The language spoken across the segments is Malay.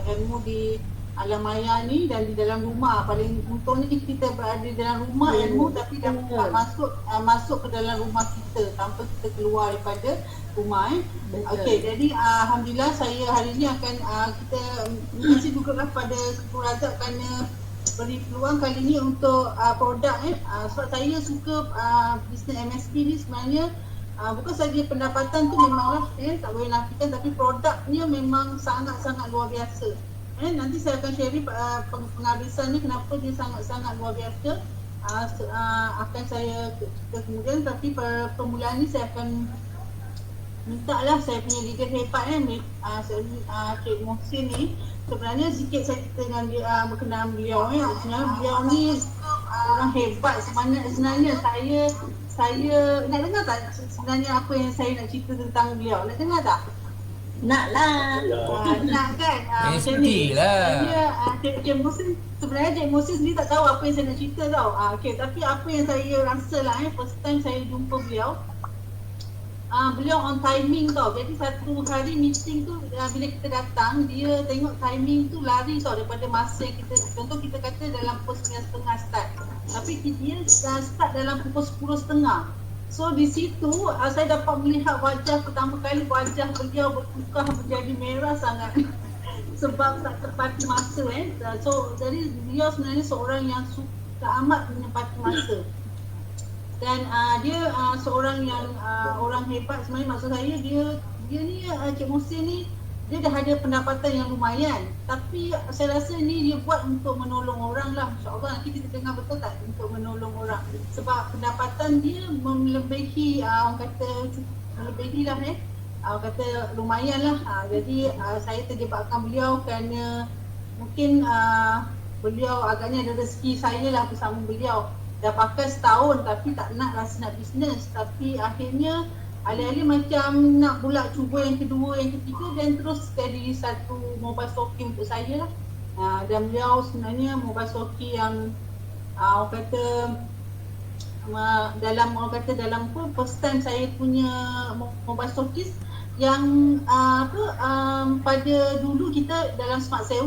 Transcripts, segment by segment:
ilmu di alam maya ni dan di dalam rumah. Paling untungnya kita berada di dalam rumah ilmu tapi dapat masuk ke dalam rumah kita tanpa kita keluar daripada rumah. Okey, jadi alhamdulillah saya hari ni akan kita terima kasih juga kepada Sepuh Razak kerana beri peluang kali ni untuk produk sebab saya suka bisnes MSP ni sebenarnya bukan saja pendapatan tu memanglah tak boleh nafikan, tapi produknya memang sangat-sangat luar biasa. Nanti saya akan share penghabisan ni kenapa dia sangat-sangat luar biasa. Akan saya cerita kemudian, tapi permulaan ni saya akan minta lah saya punya leader hebat Cik Mohsin ni. Sebenarnya sikit saya cerita dengan dia berkenaan beliau. Sebenarnya beliau ni orang hebat. Sebenarnya saya nak dengar tak sebenarnya apa yang saya nak cerita tentang beliau? Nak dengar tak? Nak lah. Nak kan? Macam ni. Cik Mohsin, sebenarnya Cik Mohsin sendiri tak tahu apa yang saya nak cerita tau. Okay, tapi apa yang saya rasa lah first time saya jumpa beliau, beliau on timing tau. Jadi satu hari meeting tu bila kita datang, dia tengok timing tu lari tau daripada masa yang kita, contoh kita kata dalam pukul 9.30 start, tapi dia start dalam pukul 10.30. So di situ saya dapat melihat wajah pertama kali, wajah beliau bertukar menjadi merah sangat sebab tak tepati masa So jadi beliau sebenarnya seorang yang suka amat menepati masa. Dan dia seorang yang orang hebat sebenarnya. Maksud saya dia ni Cik Mohsin ni dia dah ada pendapatan yang lumayan, tapi saya rasa ni dia buat untuk menolong orang lah. InsyaAllah nanti kita dengar betul tak untuk menolong orang, sebab pendapatan dia melebihi orang kata melebihi lah orang kata lumayan lah. Jadi saya terjebakkan beliau kerana mungkin beliau agaknya ada rezeki saya lah bersama beliau. Dah pakai setahun tapi tak nak rasa nak bisnes, tapi akhirnya alih-alih macam nak pula cuba yang kedua, yang ketiga, dan terus jadi satu mobile stocking untuk saya lah. Dan beliau sebenarnya mobile stocking yang orang kata dalam first time saya punya mobile stockist yang pada dulu kita dalam Smart 7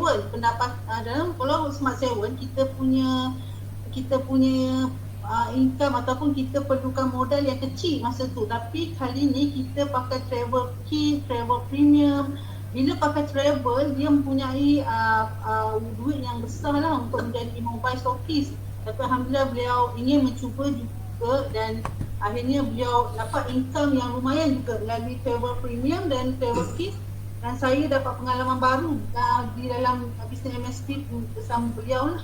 dalam kalau Smart 7 kita punya income ataupun kita perlukan modal yang kecil masa tu, tapi kali ni kita pakai travel kit, travel premium. Bila pakai travel dia mempunyai duit yang besar lah untuk menjadi mobile stockist. Tapi alhamdulillah beliau ingin mencuba juga dan akhirnya beliau dapat income yang lumayan juga melalui travel premium dan travel kit. Dan saya dapat pengalaman baru di dalam bisnes MSP bersama beliau lah.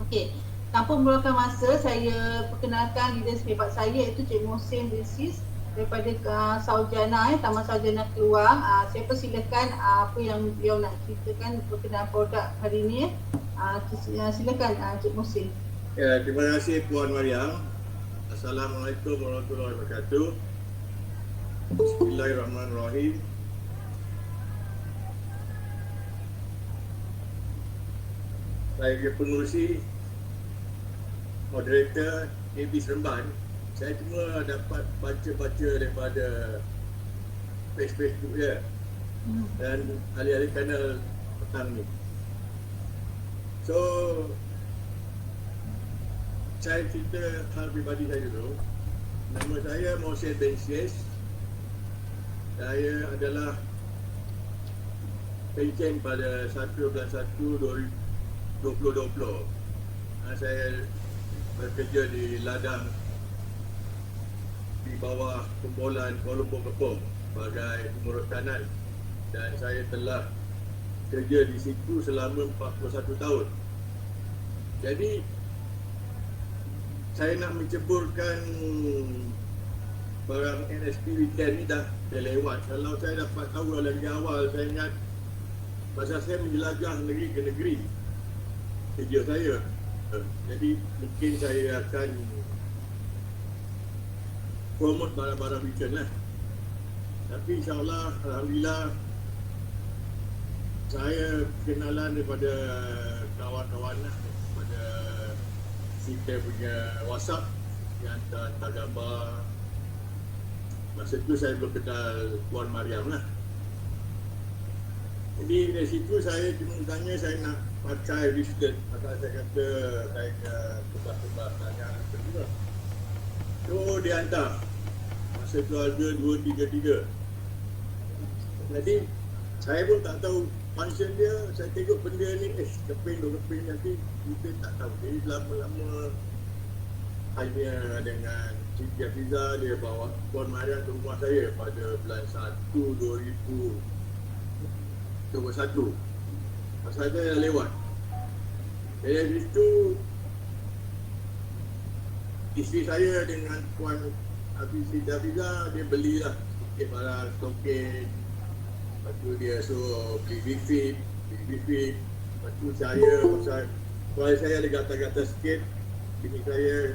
Okey, tanpa memerlukan masa, saya perkenalkan leader hebat saya iaitu Cik Mohsin Bilsis daripada Saujana, Taman Saujana Keluar. Saya persilakan apa yang beliau nak ceritakan berkenaan produk hari ini. Silakan Cik Mohsin. Ya, terima kasih Puan Mariam. Assalamualaikum warahmatullahi wabarakatuh. Bismillahirrahmanirrahim. Saya pengurusi moderator AB Seremban. Saya cuma dapat baca-baca daripada Facebook dia dan alih-alih kanal petang ni. So saya cerita hal pribadi saya dulu. Nama saya Mohsin Bilsis. Saya adalah pencen pada 1/1/2020. Saya bekerja di ladang di bawah kumpulan Kuala Lumpur Kepong sebagai pengurus kanan, dan saya telah kerja di situ selama 41 tahun. Jadi saya nak menceburkan barang NSP weekend ni dah lewat. Kalau saya dapat tahu lebih awal, saya ingat pasal saya menjelajah negeri ke negeri kerja saya. Jadi mungkin saya akan promote barang-barang weekend lah. Tapi insyaAllah, alhamdulillah, saya kenalan daripada kawan-kawan lah, daripada kita punya WhatsApp yang hantar gambar. Masa tu saya belum kenal Puan Mariam lah. Jadi dari situ saya cuma tanya saya nak pakai wristlet. Pasal saya kata saya kebas-kebas tanya juga. So dia hantar. Masa tu harga 233. Jadi saya pun tak tahu function dia. Saya tengok benda ni keping nanti kita tak tahu. Jadi lama-lama hanya dengan Siti Hafiza dia bawa Puan Mariam ke rumah saya pada bulan 1 2021. Masa saya dah lewat. Dari situ isteri saya dengan Puan Siti Hafiza dia belilah sikit barang stokin. Lepas tu dia suruh beli bifit. Lepas tu saya pasal saya ada gatal-gatal sikit. Bini saya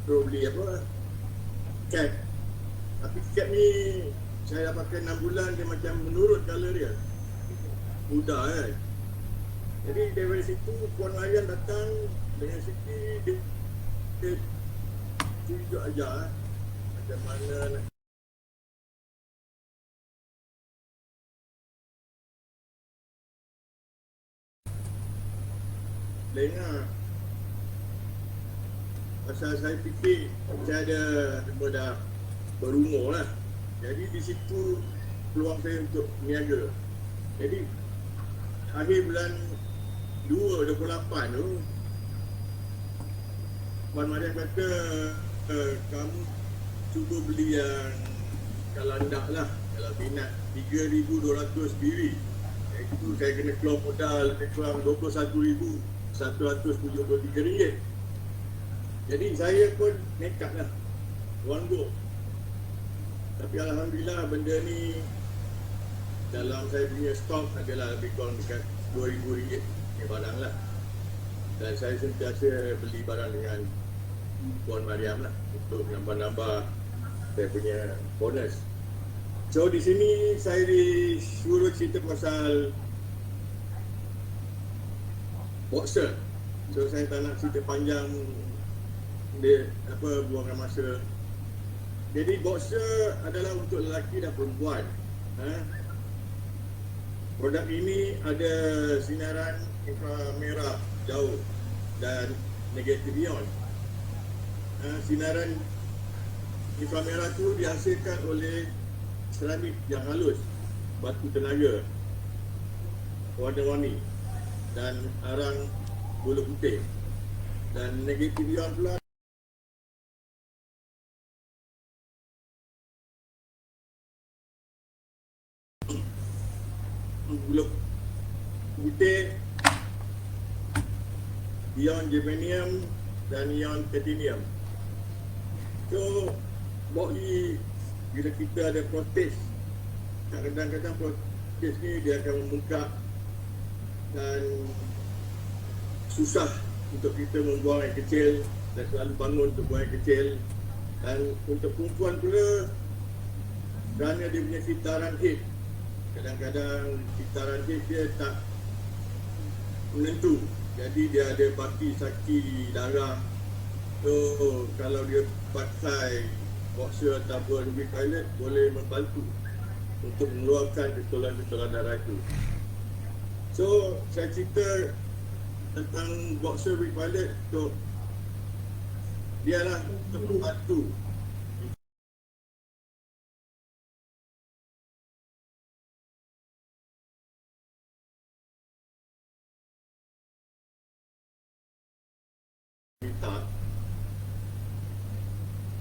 suruh beli apa? Cap. Tapi cap ni saya dah pakai 6 bulan dia macam menurut colour dia. Mudah kan. Jadi dari situ Puan Mariam datang dengan Siti dia tunjuk ajar macam mana nak dengar. Pasal saya fikir saya ada dah berumur lah. Jadi di situ peluang saya untuk niaga. Jadi akhir bulan 2/28 tu Puan Mariam kata kamu cuba beli yang kalandak lah. Kalau minat 3,200 biri. Itu saya kena keluar modal lebih kurang RM21,173. Jadi saya pun nekat lah. One go. Tapi Alhamdulillah benda ni dalam saya punya stok adalah lebih kurang dekat RM2,000 ni barang lah. Dan saya sentiasa beli barang dengan Puan Mariam lah untuk nambah-nambah saya punya bonus. So di sini saya disuruh cerita pasal boxer. So saya tak nak cerita panjang dia buangkan masa. Jadi boxer adalah untuk lelaki dan perempuan. Produk ini ada sinaran inframerah jauh dan negatif ion. Sinaran inframerah tu dihasilkan oleh seramik yang halus, batu tenaga, warna-warni dan arang bulu putih. Dan negatif ion pula bulu putih, ion germanium dan ion titanium. So bagi bila kita ada protes, kadang-kadang protes ni dia akan membengkak dan susah untuk kita membuang air kecil dan selalu bangun untuk buang air kecil. Dan untuk perempuan pula, kerana dia punya sitaran head, kadang-kadang sitaran head dia tak menentu, jadi dia ada baki saki darah. So kalau dia pakai boxer ataupun big pilot boleh membantu untuk mengeluarkan getolan-getolan darah itu. So saya cerita tentang boxer big pilot untuk dia lah untuk membantu kita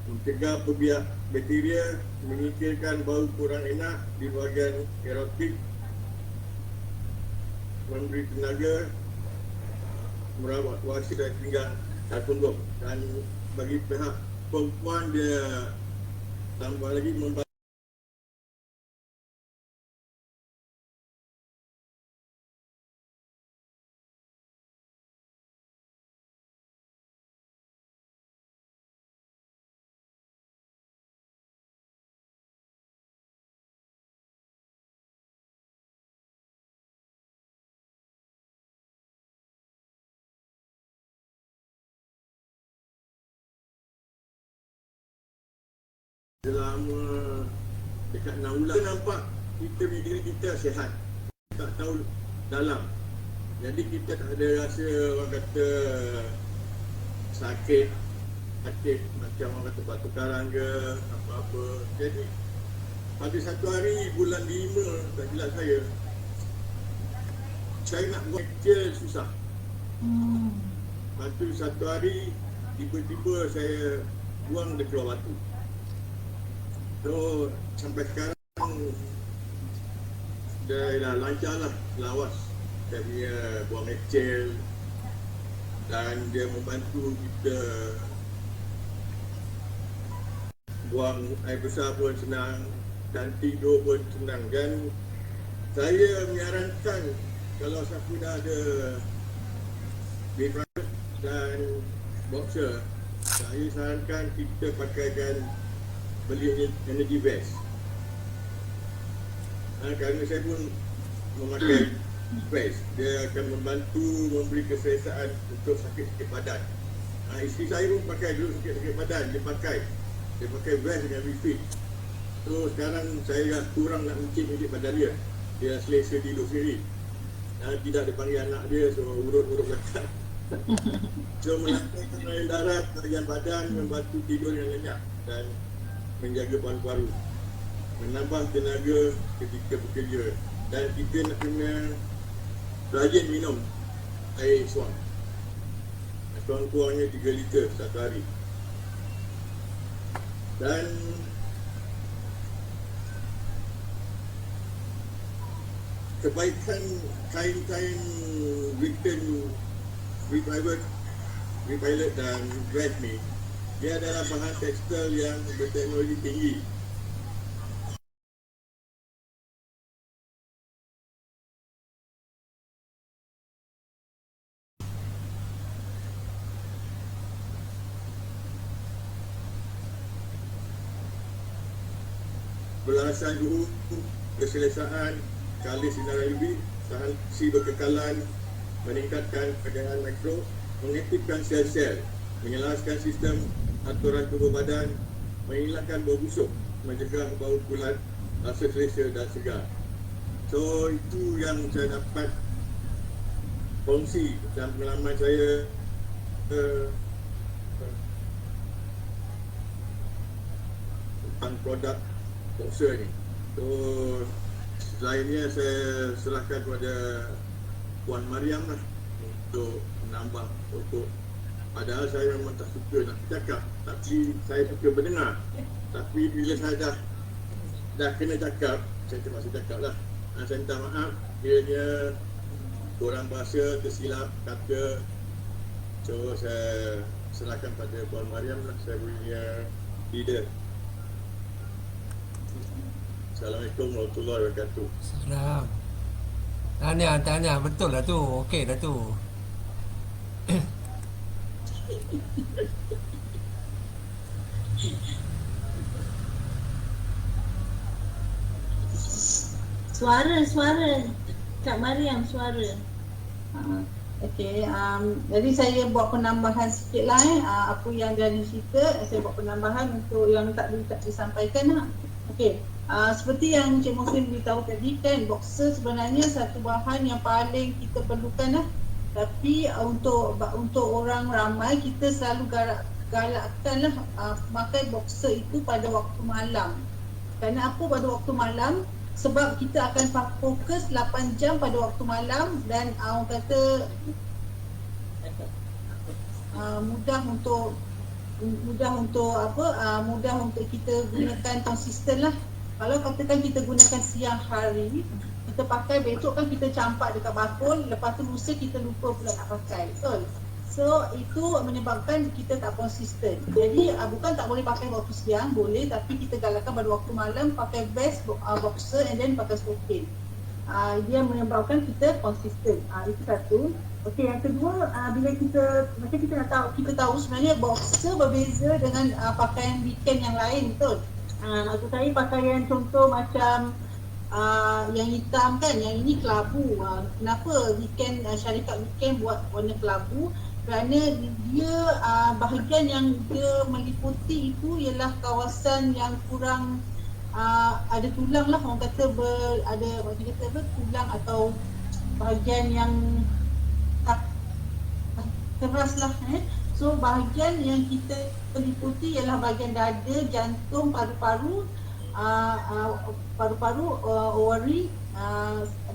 mencegah pebiak bakteria, menyingkirkan bau kurang enak di bahagian erotik, memberi tenaga, merawat wasit dan pinggang dan punggung. Dan bagi pihak perempuan dia tambah lagi membantu selama dekat 6 bulan. Nampak kita punya diri kita sihat. tak tahu dalam. Jadi kita tak ada rasa orang kata sakit macam orang kata batu karang ke apa-apa. Jadi pada satu hari bulan 5 tak silap saya nak buat kecil susah. Lepas tu satu hari tiba-tiba saya buang dia keluar batu. So sampai sekarang dia dah lancar lah, lawas. Dia punya buang kecil dan dia membantu kita buang air besar pun senang dan tidur pun senang. Dan saya menyarankan kalau siapa dah ada Bifront dan boxer, saya sarankan kita pakaikan beli energy vest. Kerana saya pun memakai vest, dia akan membantu memberi keselesaan untuk sakit-sakit badan. Isteri saya pun pakai dulu sakit-sakit badan, dia pakai vest dengan refit. So sekarang saya dah kurang nak mencik badan dia. Dia selesa tidur sendiri. Tidak dipanggil anak dia, so urut-urut belakang. So melangkahkan air darat, bahagian badan, membantu tidur yang lenyap dan menjaga paru-paru, menambah tenaga ketika bekerja. Dan kita nak kena rajin minum air suam. Kurang-kurangnya 3 liter satu hari. Dan kebaikan kain-kain Britain Repilot dan Dress ni, dia adalah bahan tekstil yang berteknologi tinggi. Beralasan suhu, keselesaan, kali sinar UV, tahan si berkekalan, meningkatkan tegangan mikro, mengaktifkan sel-sel, menyelaraskan sistem aturan tubuh badan, menghilangkan bau busuk, mencegah bau kulat, rasa selesa dan segar. So itu yang saya dapat kongsi dalam pengalaman saya tentang produk boxer ni. So selainnya saya serahkan kepada Puan Mariam lah untuk menambah untuk, padahal saya memang tak suka nak cakap, tapi saya suka mendengar. Tapi bila saya dah kena cakap, saya terpaksa cakap lah. Saya minta maaf kiranya korang bahasa tersilap kata. So saya serahkan pada Puan Mariam lah, saya punya leader. Assalamualaikum warahmatullahi wabarakatuh. Salam. Tanya, betul lah tu. Okey dah tu. Suara Kak Mariam, suara. Okey, jadi saya buat penambahan sikit lah apa yang dari cerita, saya buat penambahan untuk yang tak disampaikan lah. Okey, seperti yang Encik Mohsin beritahu tadi kan, boxer sebenarnya satu bahan yang paling kita perlukan lah. Tapi untuk orang ramai, kita selalu galakkan lah pakai boxer itu pada waktu malam. Kerana apa pada waktu malam? Sebab kita akan fokus 8 jam pada waktu malam dan orang kata mudah untuk kita gunakan konsisten lah. Kalau katakan kita gunakan siang hari, kita pakai, besok kan kita campak dekat bakul, lepas tu lusa kita lupa pula nak pakai, betul? So itu menyebabkan kita tak konsisten. Jadi bukan tak boleh pakai waktu siang, boleh, tapi kita galakkan pada waktu malam pakai vest, boxer and then pakai stocking. Dia menyebabkan kita konsisten. Itu satu. Okey, yang kedua, bila kita tahu sebenarnya boxer berbeza dengan pakaian weekend yang lain, betul? Maksud saya pakaian contoh macam yang hitam kan, yang ini kelabu. Kenapa syarikat weekend buat warna kelabu? Kerana dia bahagian yang dia meliputi itu ialah kawasan yang kurang ada tulang lah, orang kata ada macam kata apa, tulang atau bahagian yang keras lah. So bahagian yang kita liputi ialah bahagian dada, jantung, paru-paru, ovary,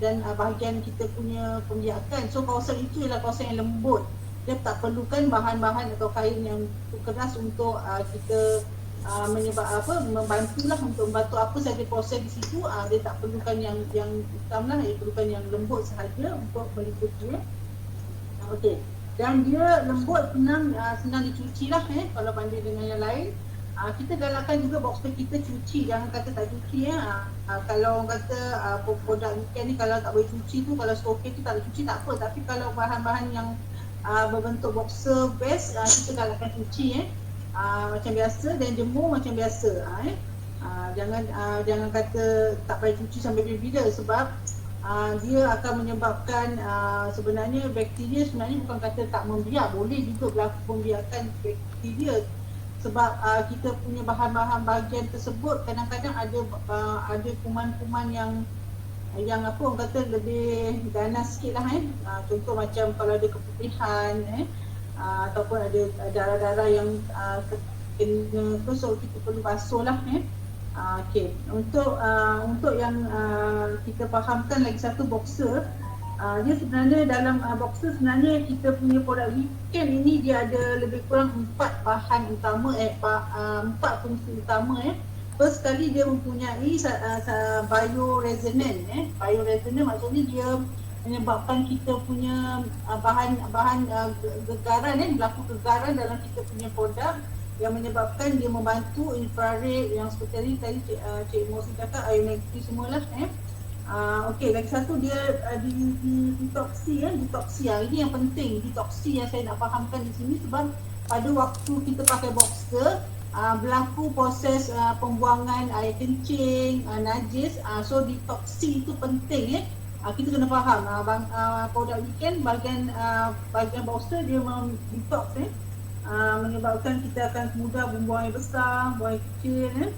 dan bahagian kita punya pembiakan. So kawasan itu ialah kawasan yang lembut. Dia tak perlukan bahan-bahan atau kain yang keras untuk kita membantulah untuk membantu apa saja proses di situ. Dia tak perlukan yang hitam lah, dia perlukan yang lembut sahaja untuk meliputi. Okey. Dan dia lembut, senang dicuci lah kalau banding dengan yang lain. Kita galakkan juga boxer kita cuci, jangan kata tak cuci kalau orang kata produk weekend ni kalau tak boleh cuci tu, kalau stoker tu tak boleh cuci tak apa, tapi kalau bahan-bahan yang berbentuk boxer vest kita galakkan cuci macam biasa dan jemur macam biasa. Jangan kata tak payah cuci sampai bila-bila, sebab dia akan menyebabkan sebenarnya bakteria sebenarnya bukan kata tak membiak, boleh juga berlaku pembiakan bakteria, sebab kita punya bahan-bahan bahagian tersebut kadang-kadang ada kuman-kuman yang apa orang kata lebih ganas sikit lah contoh macam kalau ada keputihan ataupun ada darah-darah yang kena tu, so kita perlu basuh lah. Okey, untuk yang kita fahamkan lagi satu boxer, dia sebenarnya dalam boxer sebenarnya kita punya produk weekend ini dia ada lebih kurang 4 bahan utama, 4 fungsi utama. First sekali dia mempunyai bioresonance. Bioresonance maksudnya dia menyebabkan kita punya bahan gegaran, berlaku gegaran dalam kita punya produk yang menyebabkan dia membantu infrared yang seperti tadi Cik Mosi cakap, ionometri semualah. Okey, lagi satu dia detoksi. Ini yang penting, detoksi yang saya nak fahamkan di sini, sebab pada waktu kita pakai boxer berlaku proses pembuangan air kencing, najis, so detoksi itu penting. Kita kena faham produk weekend bahagian boxer dia detox menyebabkan kita akan mudah membuang air besar, buang air kecil.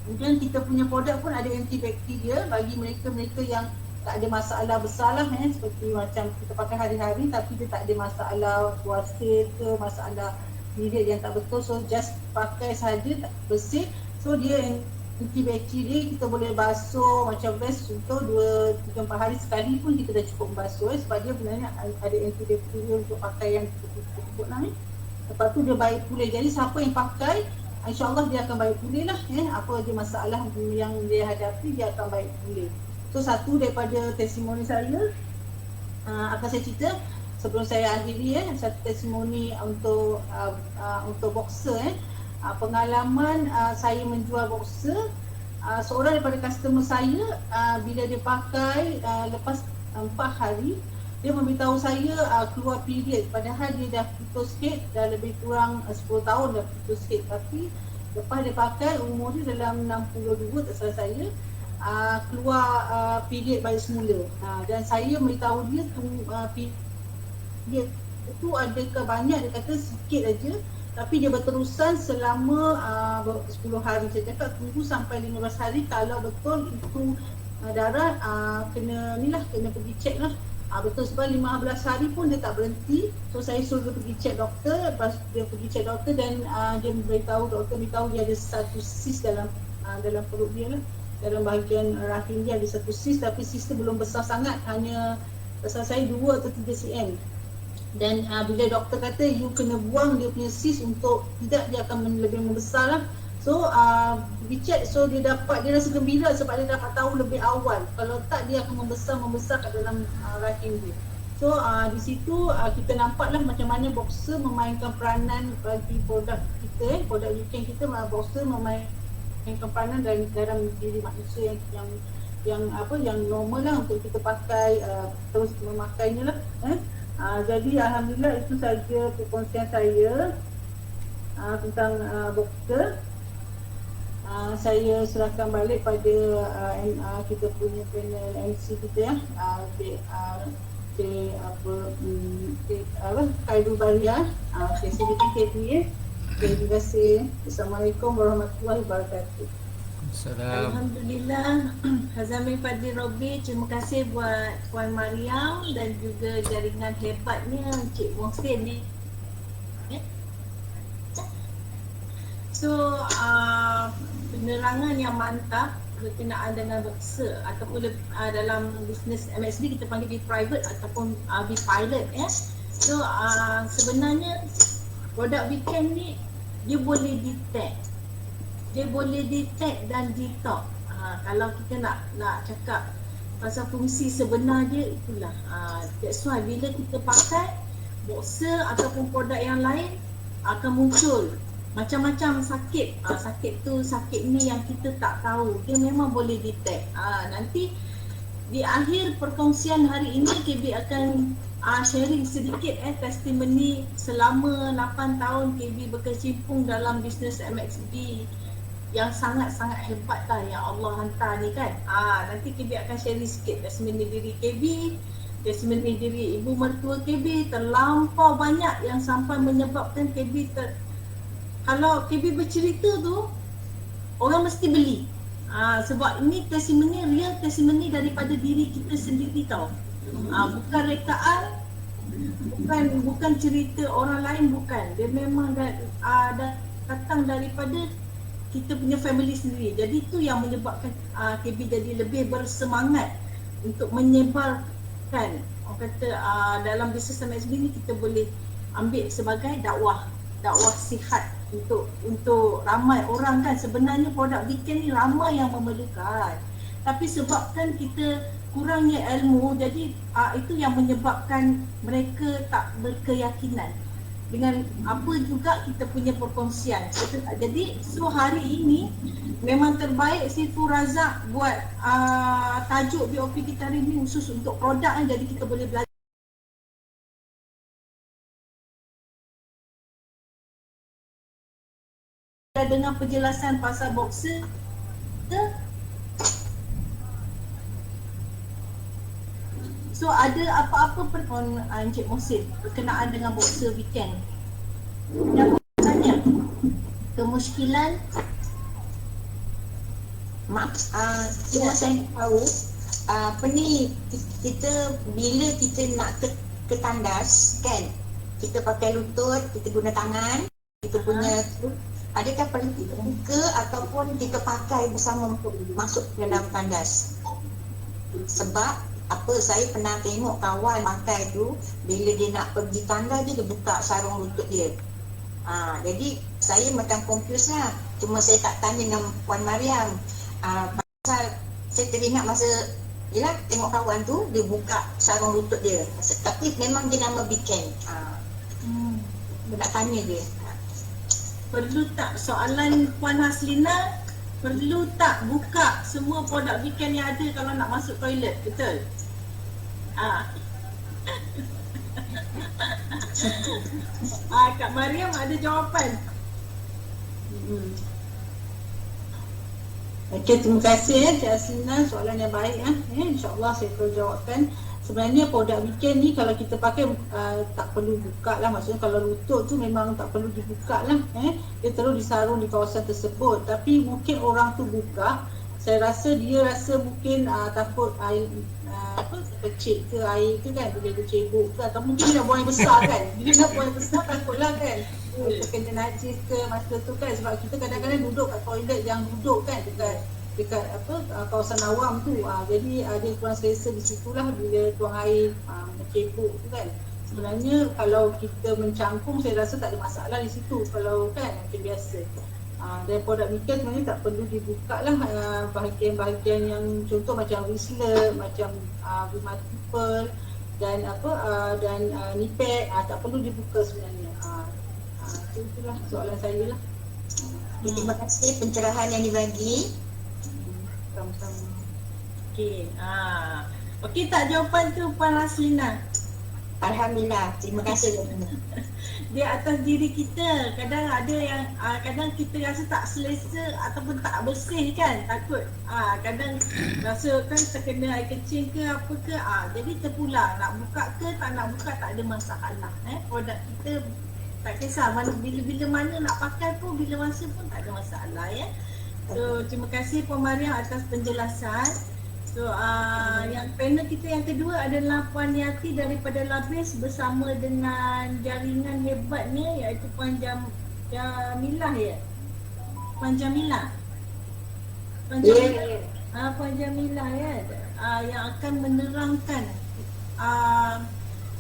Kemudian kita punya produk pun ada antibakteria bagi mereka-mereka yang tak ada masalah besar lah seperti macam kita pakai hari-hari tapi dia tak ada masalah puasa ke, masalah period yang tak betul, so just pakai saja bersih. So dia antibakteria, kita boleh basuh macam best untuk 2-3-4 hari sekali pun kita dah cukup basuh sebab dia sebenarnya ada antibakteria untuk pakai yang kita sebut lah. Lepas tu dia baik pulih. Jadi siapa yang pakai, insyaAllah dia akan baik pulih lah. Apa je masalah yang dia hadapi, dia akan baik pulih. So satu daripada testimoni saya akan saya cerita sebelum saya akhiri. Satu testimoni untuk boxer. Pengalaman saya menjual boxer, seorang daripada customer saya bila dia pakai lepas 4 hari dia memberitahu saya keluar period, padahal dia dah putus head dah lebih kurang 10 tahun dah putus head, tapi lepas dia pakai umur dia dalam 62 tak salah saya, keluar period balik semula. Dan saya memberitahu dia period itu adakah banyak, dia kata sikit aja, tapi dia berterusan selama 10 hari. Saya cakap tunggu sampai 15 hari, kalau betul itu darah kena pergi check lah. Betul, sebab 15 hari pun dia tak berhenti. So saya suruh dia pergi check doktor. Lepas dia pergi check doktor dan dia doktor beritahu dia ada satu cyst dalam perut dia lah. Dalam bahagian rahim dia ada satu cyst, tapi cyst tu belum besar sangat, hanya besar saya 2 atau 3 cm. Dan bila doktor kata you kena buang dia punya cyst, untuk tidak dia akan lebih membesar lah. So pergi check, so dia rasa gembira sebab dia dapat tahu lebih awal. Kalau tak dia akan membesar kat dalam rahim dia. So di situ kita nampaklah macam mana boxer memainkan peranan bagi produk kita, produk weekend kita. Boxer memainkan peranan dalam diri manusia yang normal lah untuk kita pakai, terus memakainya lah. Jadi alhamdulillah itu saja perkongsian saya tentang boxer. Saya serahkan balik pada kita punya panel MC kita Khairul Baria. Saya silakan KP. Terima kasih. Assalamualaikum warahmatullahi wabarakatuh. Salam. Alhamdulillah. Hazami Fadli Robi, terima kasih buat Puan Mariam dan juga jaringan hebatnya Encik Mohsin ni. So, penerangan yang mantap berkenaan dengan bekerja ataupun dalam bisnes MSB kita panggil be private ataupun be pilot ya. So, sebenarnya produk weekend ni dia boleh detect. Dia boleh detect dan detox. Kalau kita nak cakap pasal fungsi sebenar dia, itulah. That's why bila kita pakai boxer ataupun produk yang lain akan muncul macam-macam sakit. Sakit tu sakit ni yang kita tak tahu. Dia memang boleh detect. Nanti di akhir perkongsian hari ini KB akan sharing sedikit testimoni selama 8 tahun KB berkecimpung dalam bisnes MXB yang sangat-sangat hebat lah yang Allah hantar ni kan. Nanti KB akan sharing sikit testimoni diri KB, testimoni diri ibu mertua KB. Terlampau banyak yang sampai menyebabkan KB kalau KB bercerita tu orang mesti beli. Sebab ini testimoni, real testimoni daripada diri kita sendiri tau. Bukan rekaan, bukan cerita orang lain, bukan. Dia memang datang daripada kita punya family sendiri. Jadi itu yang menyebabkan KB jadi lebih bersemangat untuk menyebarkan. Orang kata dalam bisnes MSB ni kita boleh ambil sebagai dakwah sihat untuk ramai orang kan. Sebenarnya produk weekend ni ramai yang memerlukan. Tapi sebabkan kita kurangnya ilmu, jadi itu yang menyebabkan mereka tak berkeyakinan dengan apa juga kita punya perkongsian. Jadi so hari ini memang terbaik si Razak buat tajuk BOP kita hari ini khusus untuk produk jadi kita boleh belajar dengan penjelasan pasal boxer. So ada apa-apa Encik Mohsin berkenaan dengan boxer weekend? Dan tanya kemuskilan cuma saya tahu apa ni, kita bila kita nak ke tandas kan, kita pakai lutut, kita guna tangan, kita punya adakah perlu kita buka ataupun kita pakai bersama untuk masuk ke dalam tandas? Sebab apa, saya pernah tengok kawan pakai tu, bila dia nak pergi tangga dia buka sarung lutut dia. Jadi saya macam confused lah. Cuma saya tak tanya dengan Puan Mariam. Pasal saya teringat masa yelah tengok kawan tu dia buka sarung lutut dia. Tapi memang dia nama Biken. Nak tanya dia. Perlu tak, soalan Puan Haslina, perlu tak buka semua produk weekend yang ada kalau nak masuk toilet? Betul? Kak Mariam ada jawapan? Okey, terima kasih Cik Haslina, soalan yang baik InsyaAllah saya akan jawabkan. Sebenarnya produk weekend ni kalau kita pakai tak perlu buka lah. Maksudnya kalau lutut tu memang tak perlu dibuka lah. Dia terus disarung di kawasan tersebut. Tapi mungkin orang tu buka, saya rasa dia rasa mungkin takut air kecil ke air tu kan, boleh bercebok ke, atau mungkin dia nak buang yang besar kan. Bila nak buang yang besar takutlah kan terkena najis ke masa tu kan. Sebab kita kadang-kadang duduk kat toilet yang duduk kan dekat kawasan awam tu. Jadi ada kurang selesa di situlah bila tuang air bercebok tu kan. Sebenarnya kalau kita mencangkung saya rasa tak ada masalah di situ kalau kan macam biasa. Dan produk weekend sebenarnya tak perlu dibuka lah bahagian-bahagian yang contoh macam wristlet, macam multiple dan dan knee pad tak perlu dibuka sebenarnya. Itulah soalan saya lah. Terima kasih pencerahan yang dibagi. Sama-sama. Okey. Okey tak jawapan tu Puan Haslina? Alhamdulillah, terima kasih. Dia atas diri kita. Kadang ada yang kadang kita rasa tak selesa ataupun tak bersih kan, takut kadang rasa kan terkena air kecil ke apa ke, jadi terpulang nak buka ke tak nak buka tak ada masalah. Produk kita tak kisah bila mana nak pakai pun, bila masa pun tak ada masalah ya. So terima kasih Puan Mariam atas penjelasan. So yang panel kita yang kedua adalah Puan Yati daripada Labis bersama dengan jaringan hebatnya iaitu Puan Jamilah ya. Puan Jamilah. Puan Jamilah. Puan Jamilah ya. Yang akan menerangkan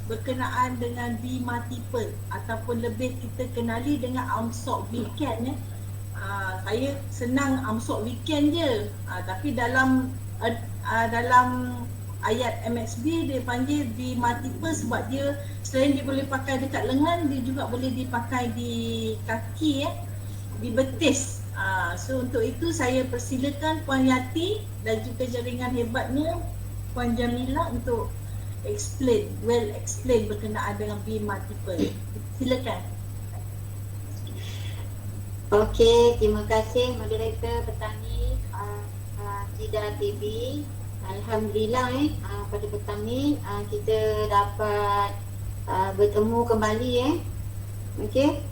berkenaan dengan B multiple ataupun lebih kita kenali dengan AMSOC weekend ya. Saya senang AMSOC weekend je, tapi dalam ayat MXB dia panggil B multiple sebab dia selain dia boleh pakai dekat lengan, dia juga boleh dipakai di kaki ya, di betis. So untuk itu saya persilakan Puan Yati dan juga jaringan hebatnya Puan Jamilah untuk explain berkenaan dengan B multiple. Silakan. Okey, terima kasih moderator petani Cida TV. Alhamdulillah pada petang ni kita dapat bertemu kembali Okey.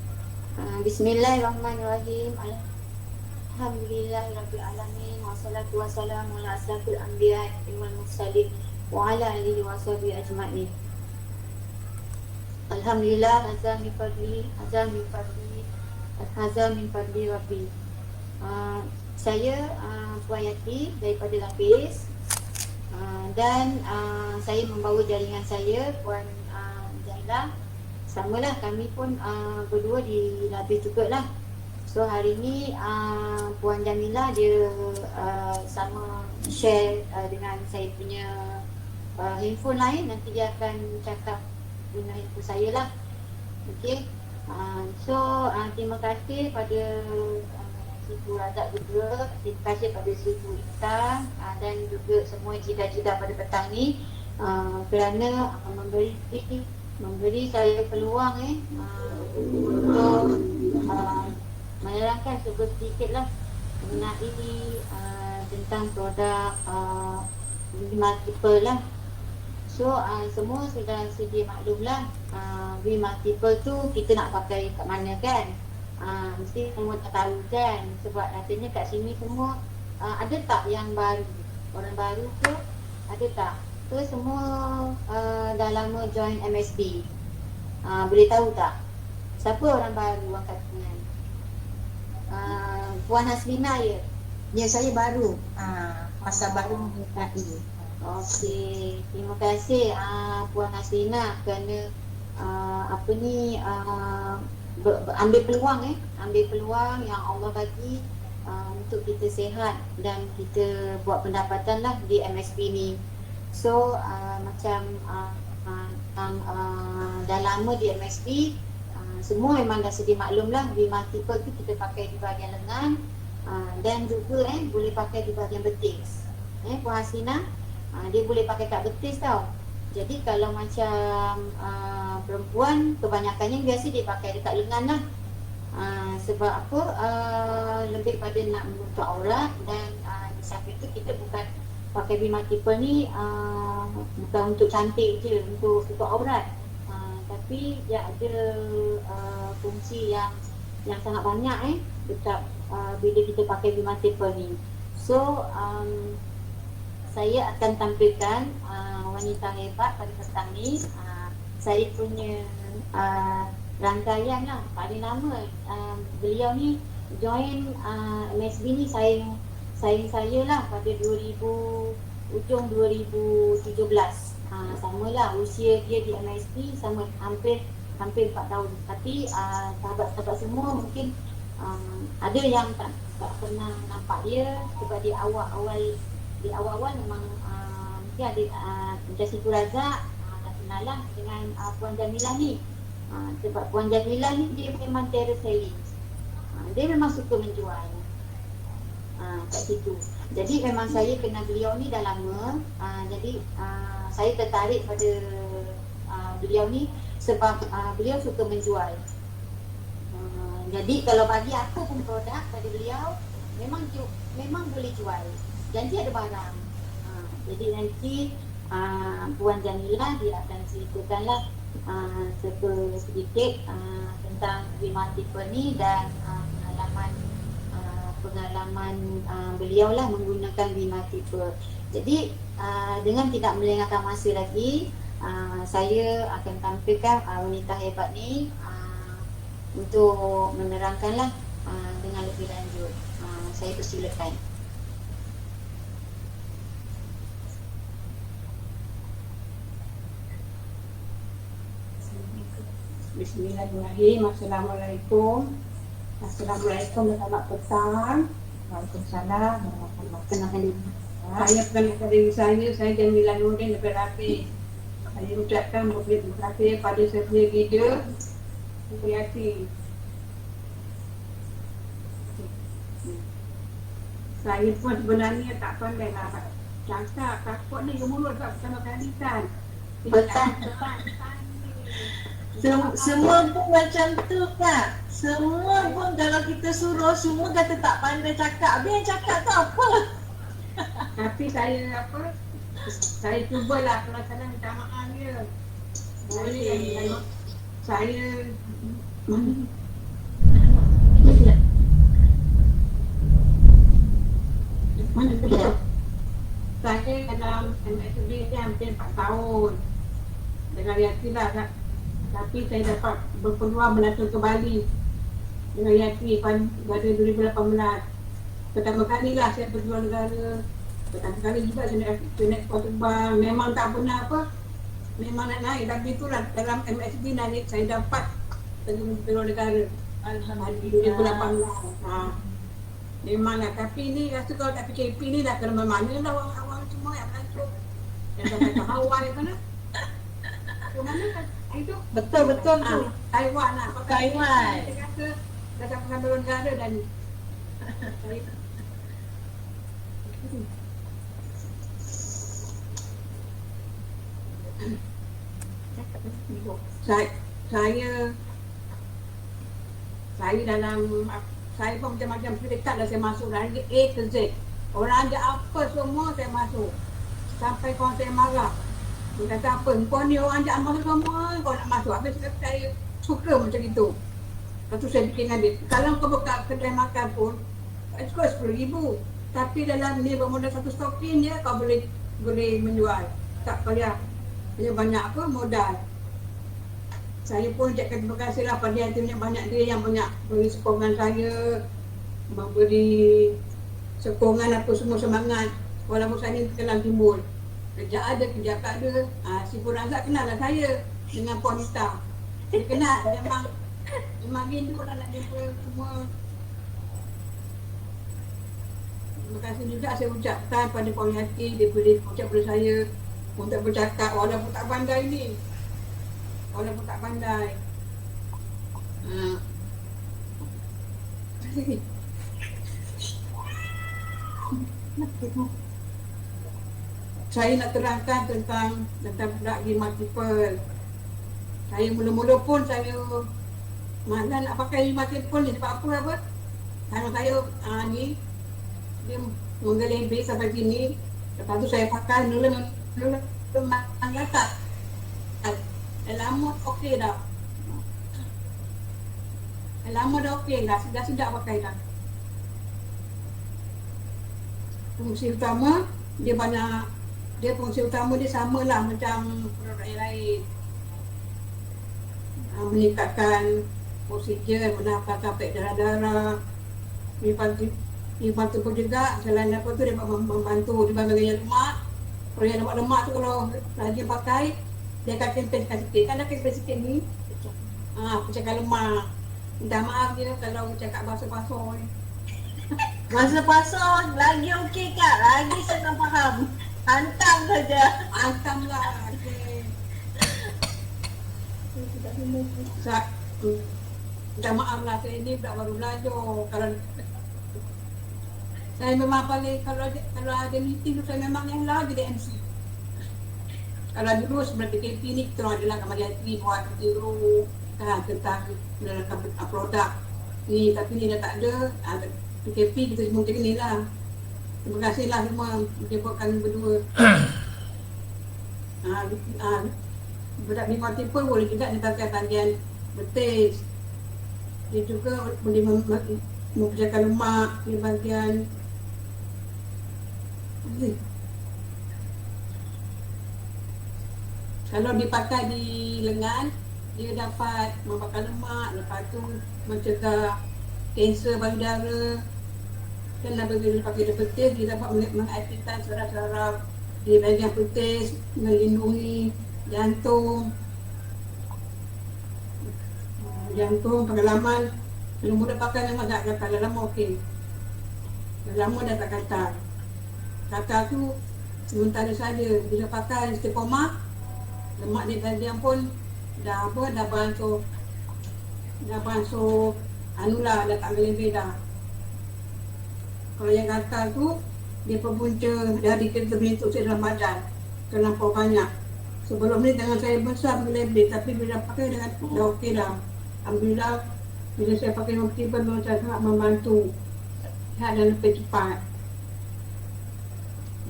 Bismillahirrahmanirrahim. Alhamdulillahirabbil alamin wassalatu wassalamu ala asyrafil anbiya'i wal mursalin wa ala alihi washabihi ajma'in. Alhamdulillah azza min fadli rabbi. Saya Puan Yati daripada Lapis dan saya membawa jaringan saya Puan Jailah. Samalah kami pun berdua di Lapis jugalah. So hari ni Puan Jamilah dia sama share dengan saya punya handphone lain. Nanti dia akan cakap guna handphone saya lah. Okey. So terima kasih pada Cikgu Razak juga, terima kasih pada Cikgu Ita dan juga semua cida-cida pada petang ni kerana memberi saya peluang untuk menerangkan sedikit lah mengenai tentang produk multiple lah. So semua sudah sedia maklum lah B multiple tu kita nak pakai kat mana kan. Mesti semua tak tahu kan. Sebab rasanya kat sini semua ada tak yang baru, orang baru ke ada tak ke semua dah lama join MSB. Boleh tahu tak siapa orang baru angkat tangan? Puan Hasbina ya? Ya, saya baru masa baru menyertai. Okey, terima kasih Puan Hasbina kerana ambil peluang yang Allah bagi untuk kita sihat dan kita buat pendapatan lah di MSP ni. So macam dah lama di MSP, semua memang dah sedia maklum lah B multiple tu kita pakai di bahagian lengan dan juga boleh pakai di bahagian betis. Puan Hasina, dia boleh pakai kat betis tau. Jadi kalau macam perempuan kebanyakannya biasa dia pakai dekat lengan lah. Sebab apa? Lebih pada nak menutup aurat dan di samping tu kita bukan pakai B multiple ni bukan untuk cantik je, untuk tutup aurat. Tapi dia ada fungsi yang sangat banyak dekat bila kita pakai B multiple ni. So saya akan tampilkan wanita hebat pada petang ni. Saya punya rangkaian lah paling lama. Beliau ni join MSB ni sayang saya lah pada ujung 2017. Samalah usia dia di MSB sama hampir 4 tahun. Tapi sahabat-sahabat semua mungkin ada yang tak pernah nampak dia sebab di awal memang mungkin ada macam Cikgu Razak dah kenal lah dengan Puan Jamilah ni. Sebab Puan Jamilah ni dia memang terror selling. Dia memang suka menjual kat situ. Jadi memang saya kenal beliau ni dah lama. Jadi saya tertarik pada beliau ni sebab beliau suka menjual. Jadi kalau bagi aku pun produk pada beliau memang boleh jual. Janji ada barang. Jadi nanti Puan Jamilah dia akan ceritakanlah sedikit tentang B multiple ni dan pengalaman pengalaman beliau lah menggunakan B-multiple. Jadi dengan tidak melengahkan masa lagi, saya akan tampilkan wanita hebat ni untuk menerangkanlah dengan lebih lanjut. Saya persilakan. Bismillahirrahmanirrahim. Assalamualaikum. Assalamualaikum, selamat petang. Waalaikumsalam warahmatullahi Kenalkan diri. Saya perkenalkan diri saya Jamilah Nurdin daripada Rafi. Saya ucapkan terima kasih pada sedia leader kreatif. Saya pun sebenarnya tak pandai nak cakap, takut ni ke mulut tak pertama kali kan. Betul. Semua pun macam tu Kak. Semua pun kalau kita suruh semua kata tak pandai cakap. Habis yang cakap tu apa? Tapi saya saya cubalah kalau salah minta maaf dia. Saya mana tu? Saya dalam MSB ni hampir 4 tahun. Dengan Yati lah Kak. Tapi saya dapat berpeluang melantun ke Bali dengan Yati pada 2018. Pertama kali lah saya pergi luar negara. Pertama kali juga saya naik kapal terbang. Memang tak pernah memang nak naik. Tapi itulah dalam MSB naik saya dapat pergi luar negara. Alhamdulillah 2018. Memanglah, tapi ni rasa kalau tak PKP ni dah kena mana lah orang-orang semua yang masuk. Yang sampai ke Hawaii kan lah. Ke mana kan? Itu Betul tu. Taiwan lah. Taiwan. Saya kata dah sampai luar negara dah ni. Saya dalam saya pun macam-macam syarikat dah saya masuk dari A ke Z. Orang ajak apa semua saya masuk. Sampai kawan saya marah. Dia kata apa, kau ni orang ajak masuk semua, kau nak masuk. Habis saya suka macam itu. Lepas tu saya fikir dengan dia, kalau kau buka kedai makan pun, cukup RM10,000. Tapi dalam ni bermodal satu stokin je, kau boleh menjual. Tak payah banyak apa modal. Saya pun ucapkan terima kasih lah pada yang banyak dia yang banyak beri sokongan saya, memberi sokongan apa semua semangat. Walaupun saya ni terkenal timbul. Kerja ada, kerja tak ada. Si Pur Razak kenal lah saya dengan Puan Nita. Dia kenal, memang rindu lah nak jumpa semua. Terima kasih juga saya ucapkan pada Puan Yati, dia boleh ucap pada saya untuk bercakap walaupun tak pandai ni. Walaupun tak pandai. Saya nak terangkan tentang budak B-multiple. Saya mula-mula pun saya malas nak pakai B-multiple ni sebab apa? Kalau saya ni dia menggelembek sampai sini. Lepas tu saya pakai nula manglatak. Lama okey dah. Lama dah okey dah, sedap pakai dah. Fungsi utama fungsi utama dia samalah macam produk yang lain. Meningkatkan oksigen, menambahkan darah. Dibantu pun juga selain apa tu dia membantu di bahagian lemak. Kalau yang lemak tu kalau rajin pakai dia akan kempen sikit. Kan dah kempen sikit ni. Pecahkan lemak. Minta maaf dia kalau cakap bahasa-bahasa ni. Masa pasal lagi okey Kak. Lagi senang faham. Hantam saja. Hantamlah. Okay. Minta maaf lah, saya ni budak baru belajar. Kalau saya memang paling kalau ada meeting tu saya memang yang lah jadi MC. Kalau dulu sebelum PKP ni kita orang adalah Kamar Yati buat video tentang produk ni, tapi ni dah tak ada. PKP kita semua macam ni lah. Terima kasih lah semua menyebutkan berdua. Budak B-multiple boleh juga dipakai bagian betis. Dia juga boleh memecahkan lemak di bahagian kalau dipakai di lengan, dia dapat membakar lemak, lepas tu mencegah kanser payudara. Dan apabila pakai dia betis, dia dapat mengaktifkan saraf-saraf di bahagian betis, melindungi jantung. Pengalaman belum mudah pakai memang tak gatal, dah lama okey. Dah lama dah tak gatal. Gatal tu sementara saja, bila pakai istiqomah, lemak di bahagian pun dah bangsuh anulah, dah tak melebih dah. Kalau yang gatal tu, dia berpunca dari kita bentuk saya dalam badan terlampau banyak. Sebelum ni tangan saya besar melebih, tapi bila pakai dah okey dah. Alhamdulillah, bila saya pakai Noctibus memang sangat membantu sihat dan lebih cepat.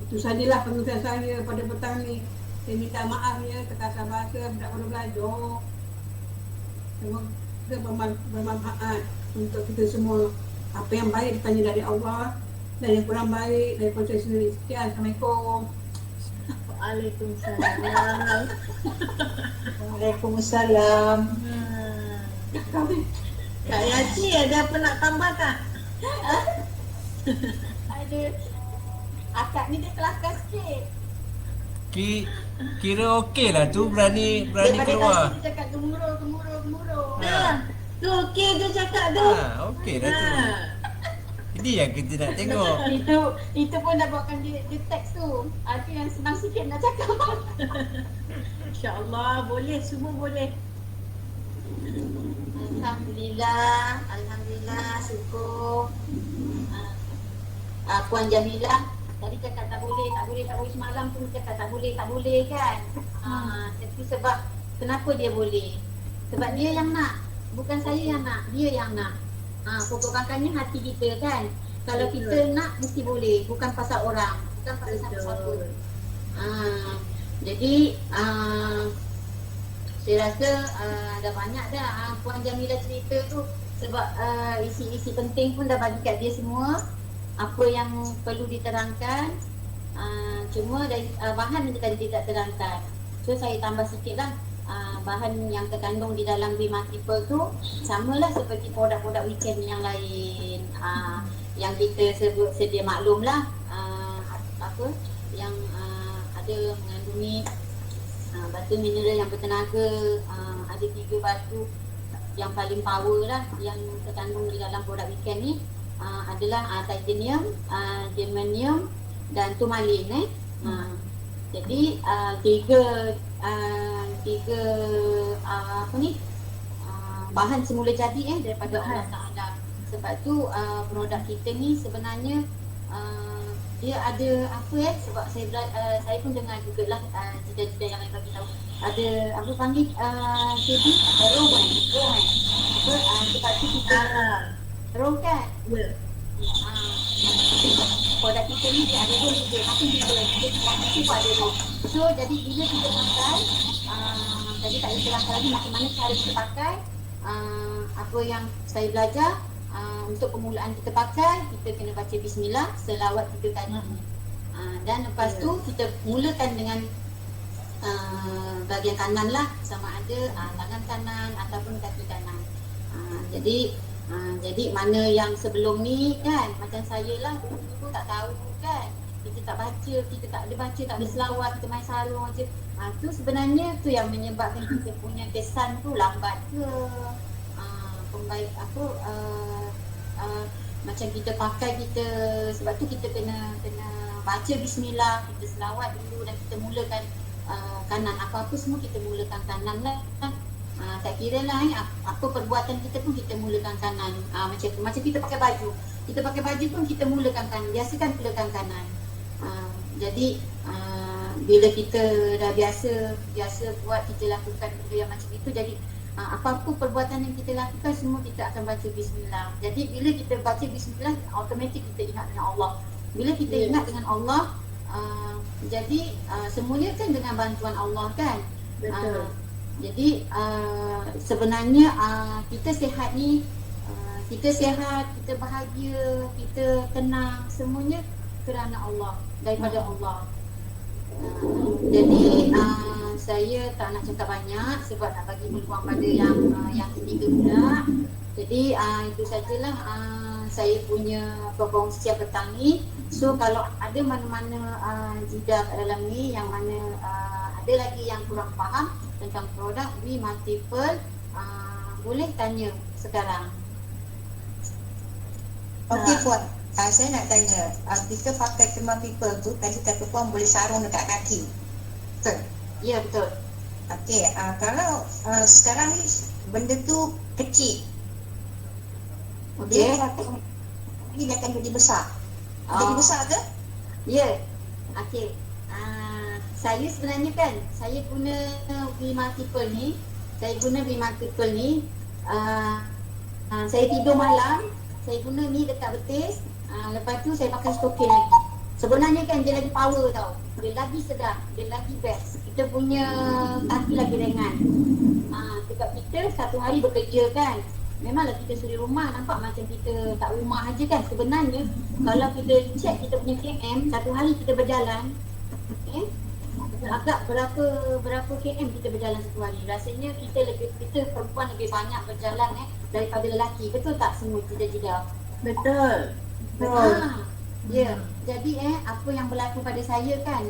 Itu sajalah pengusaha saya pada petang ni. Saya minta maaf ya, terkasar bahasa, budak baru belajar. Semoga bermanfaat untuk kita semua. Apa yang baik ditanya dari Allah, dan yang kurang baik daripada saya sendiri. Sekian, Assalamualaikum. Waalaikumsalam. Waalaikumsalam. Kak Yaci ada apa nak tambah tak? Ada. Akak ni dia kelakar sikit. Kira okey lah tu, berani Daripada keluar. tadi dia cakap gemuruh. Tu okey tu cakap tu. Okey dah tu. Ini yang kita nak tengok. Itu pun dah buatkan dia teks tu. Itu yang senang sikit nak cakap. InsyaAllah boleh, semua boleh. Alhamdulillah, syukur. Puan Jamilah tadi cakap tak boleh semalam tu cakap tak boleh kan. Tapi sebab kenapa dia boleh? Sebab dia yang nak, bukan saya yang nak, dia yang nak. Pokok pangkalnya hati kita kan. Kalau kita nak mesti boleh, bukan pasal orang, bukan pasal siapa-siapa. Jadi saya rasa dah banyak dah Puan Jamilah cerita tu. Sebab isi-isi penting pun dah bagi kat dia semua, apa yang perlu diterangkan. Cuma dari bahan yang tadi tidak terangkan, so saya tambah sikit lah. Bahan yang terkandung di dalam B multiple tu samalah seperti produk-produk weekend yang lain, yang kita sebut sedia maklum lah, yang ada mengandungi batu mineral yang bertenaga. Ada 3 batu yang paling power lah yang terkandung di dalam produk weekend ni, adalah titanium, germanium dan turmalin. Jadi tiga bahan semula jadi daripada Allah Ta'ala. Sebab tu produk kita ni sebenarnya dia ada sebab saya pun dengar jugalah jeda-jeda yang lain bagi tahu. Ada apa panggil jadi roman. Sebab tu kita rom kan? Produk kita ni dia ada rom juga, makin dia ada rom. So jadi bila kita pakai, tadi tak boleh terangkan lagi macam mana cara kita pakai. Apa yang saya belajar, untuk permulaan kita pakai, kita kena baca bismillah, selawat 3 kali. Dan lepas tu kita mulakan dengan bahagian kanan lah, sama ada tangan kanan ataupun kaki kanan. Jadi mana yang sebelum ni kan, macam saya lah dulu tak tahu kan, kita tak baca, kita tak ada baca, tak ada selawat, kita main sarung je. Tu sebenarnya tu yang menyebabkan kita punya kesan tu lambat ke, pembaik macam kita pakai sebab tu kita kena baca bismillah, kita selawat dulu dan kita mulakan kanan. Apa-apa semua kita mulakan kanan lah. Tak kira lah apa perbuatan kita pun kita mulakan kanan. Macam kita pakai baju. Kita pakai baju pun kita mulakan kanan. Biasakan mulakan kanan. Jadi bila kita dah biasa buat, kita lakukan benda yang macam itu, jadi apa-apa perbuatan yang kita lakukan semua kita akan baca bismillah. Jadi bila kita baca bismillah, automatik kita ingat dengan Allah. Bila kita ingat dengan Allah, jadi semuanya kan dengan bantuan Allah kan. Betul. Jadi sebenarnya kita sihat ni kita sihat, kita bahagia, kita tenang, semuanya kerana Allah, daripada Allah. Jadi saya tak nak cakap banyak sebab nak bagi peluang pada yang ketiga pula. Jadi itu sajalah saya punya perkongsian petang ni. So kalau ada mana-mana jida kat dalam ni yang mana ada lagi yang kurang faham tentang produk We Multiple, boleh tanya sekarang. Okey Puan, saya nak tanya, kita pakai Thermal People tu tadi kata Puan boleh sarung dekat kaki, betul? Ya, betul. Okey, kalau sekarang ni benda tu kecil, Okey. dia akan jadi besar. Jadi besar ke? Ya. Okey. Saya sebenarnya kan, saya guna We Multiple ni, saya tidur malam, saya guna ni dekat betis, lepas tu saya pakai stokin lagi. Sebenarnya kan dia lagi power tau, dia lagi sedap, dia lagi best. Kita punya kaki lagi ringan. Sebab kita satu hari bekerja kan, memanglah kita suri rumah nampak macam kita tak rumah aja kan. Sebenarnya kalau kita check kita punya KM, satu hari kita berjalan, agak berapa KM kita berjalan satu hari. Rasanya kita perempuan lebih banyak berjalan daripada lelaki. Betul tak semua jida-jida? Betul. Ya, jadi apa yang berlaku pada saya kan,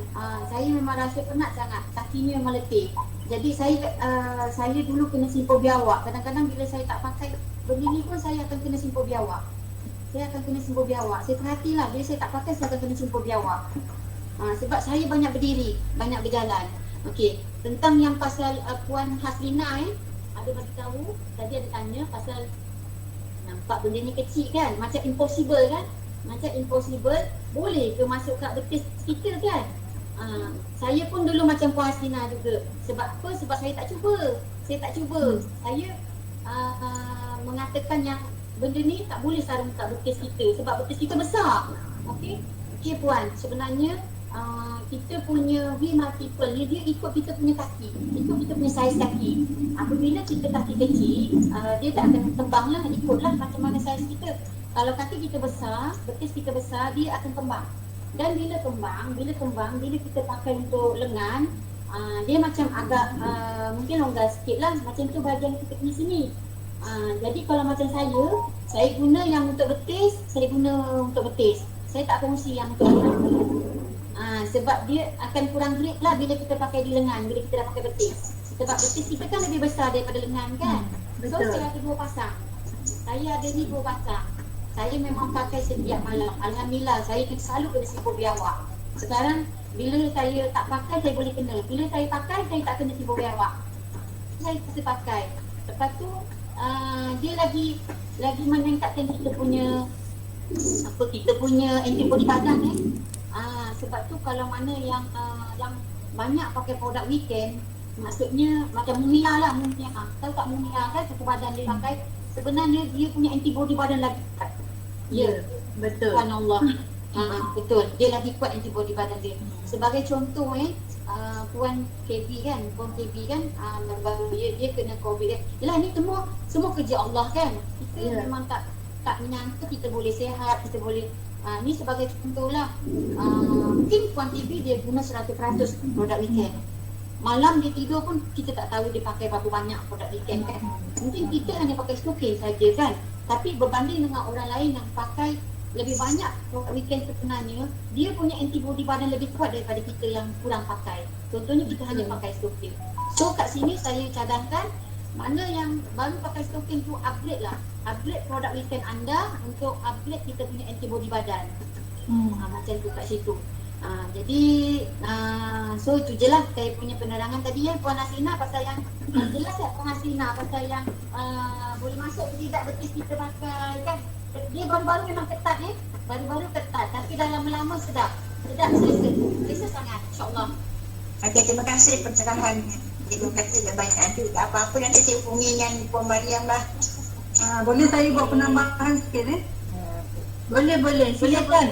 saya memang rasa penat sangat, kakinya meletih. Jadi saya dulu kena simpul biawak. Kadang-kadang bila saya tak pakai benda ni pun saya akan kena simpul biawak. Saya perhatilah, bila saya tak pakai saya akan kena simpul biawak. Sebab saya banyak berdiri, banyak berjalan. Okey, tentang yang pasal Puan Haslina ada bagi tahu, tadi ada tanya pasal nampak benda ni kecil kan, macam impossible kan? Macam impossible, boleh ke masuk kat betis kita kan? Saya pun dulu macam Puan Haslina juga. Sebab apa? Sebab saya tak cuba. Saya mengatakan yang benda ni tak boleh sarung kat betis kita sebab betis kita besar. Okey Puan, sebenarnya kita punya We Multiple ni dia ikut kita punya kaki, ikut kita punya saiz kaki. Apabila kita kaki kecil, dia tak akan kembang lah, ikutlah macam mana saiz kita. Kalau kaki kita besar, betis kita besar, dia akan kembang. Dan bila kembang, bila kita pakai untuk lengan, dia macam agak mungkin longgar sikit lah, macam tu bahagian kita punya sini. Jadi kalau macam saya guna yang untuk betis, saya tak kongsi yang untuk lengan. Sebab dia akan kurang grip lah bila kita pakai di lengan, bila kita dah pakai betis. Sebab betis kita kan lebih besar daripada lengan kan. So saya ada 2 pasang. Saya ada ni 2 pasang. Saya memang pakai setiap malam. Alhamdulillah, saya selalu kena simpul biawak. Sekarang bila saya tak pakai, saya boleh kena. Bila saya pakai, saya tak kena simpul biawak. Saya terus pakai. Lepas tu dia lagi meningkatkan kita punya antibody badan sebab tu kalau mana yang banyak pakai produk weekend, maksudnya macam Mumia lah, tahu tak Mumia kan, satu badan dia pakai, sebenarnya dia punya antibody badan lagi kuat. Ya, betul. Subhanallah. Betul, dia lagi kuat antibody badan dia. Sebagai contoh Puan KB kan, baru dia kena COVID. Yalah, ni semua kerja Allah kan. Kita memang tak menyangka kita boleh sihat, kita boleh ni sebagai contoh lah. Mungkin Puan TV dia guna 100% produk weekend. Malam dia tidur pun kita tak tahu dia pakai berapa banyak produk weekend kan. Mungkin kita hanya pakai stokin saja kan. Tapi berbanding dengan orang lain yang pakai lebih banyak produk weekend sebenarnya, dia punya antibody badan lebih kuat daripada kita yang kurang pakai. Contohnya kita hanya pakai stokin. So kat sini saya cadangkan, mana yang baru pakai stokin tu upgrade lah. Upgrade produk weekend anda untuk upgrade kita punya antibody badan. Macam tu kat situ. Jadi so itu je lah saya punya penerangan tadi Puan Haslina pasal yang jelas Puan Haslina pasal yang boleh masuk ke tidak betis kita pakai kan. Dia baru-baru memang ketat baru-baru ketat, tapi dah lama-lama sedap selesa sangat, insyaAllah. Okey, terima kasih pencerahan. Cikgu kata dia banyak ada apa-apa nanti saya hubungi dengan Puan Mariam lah. Boleh saya buat penambahan sikit Boleh. Silakan.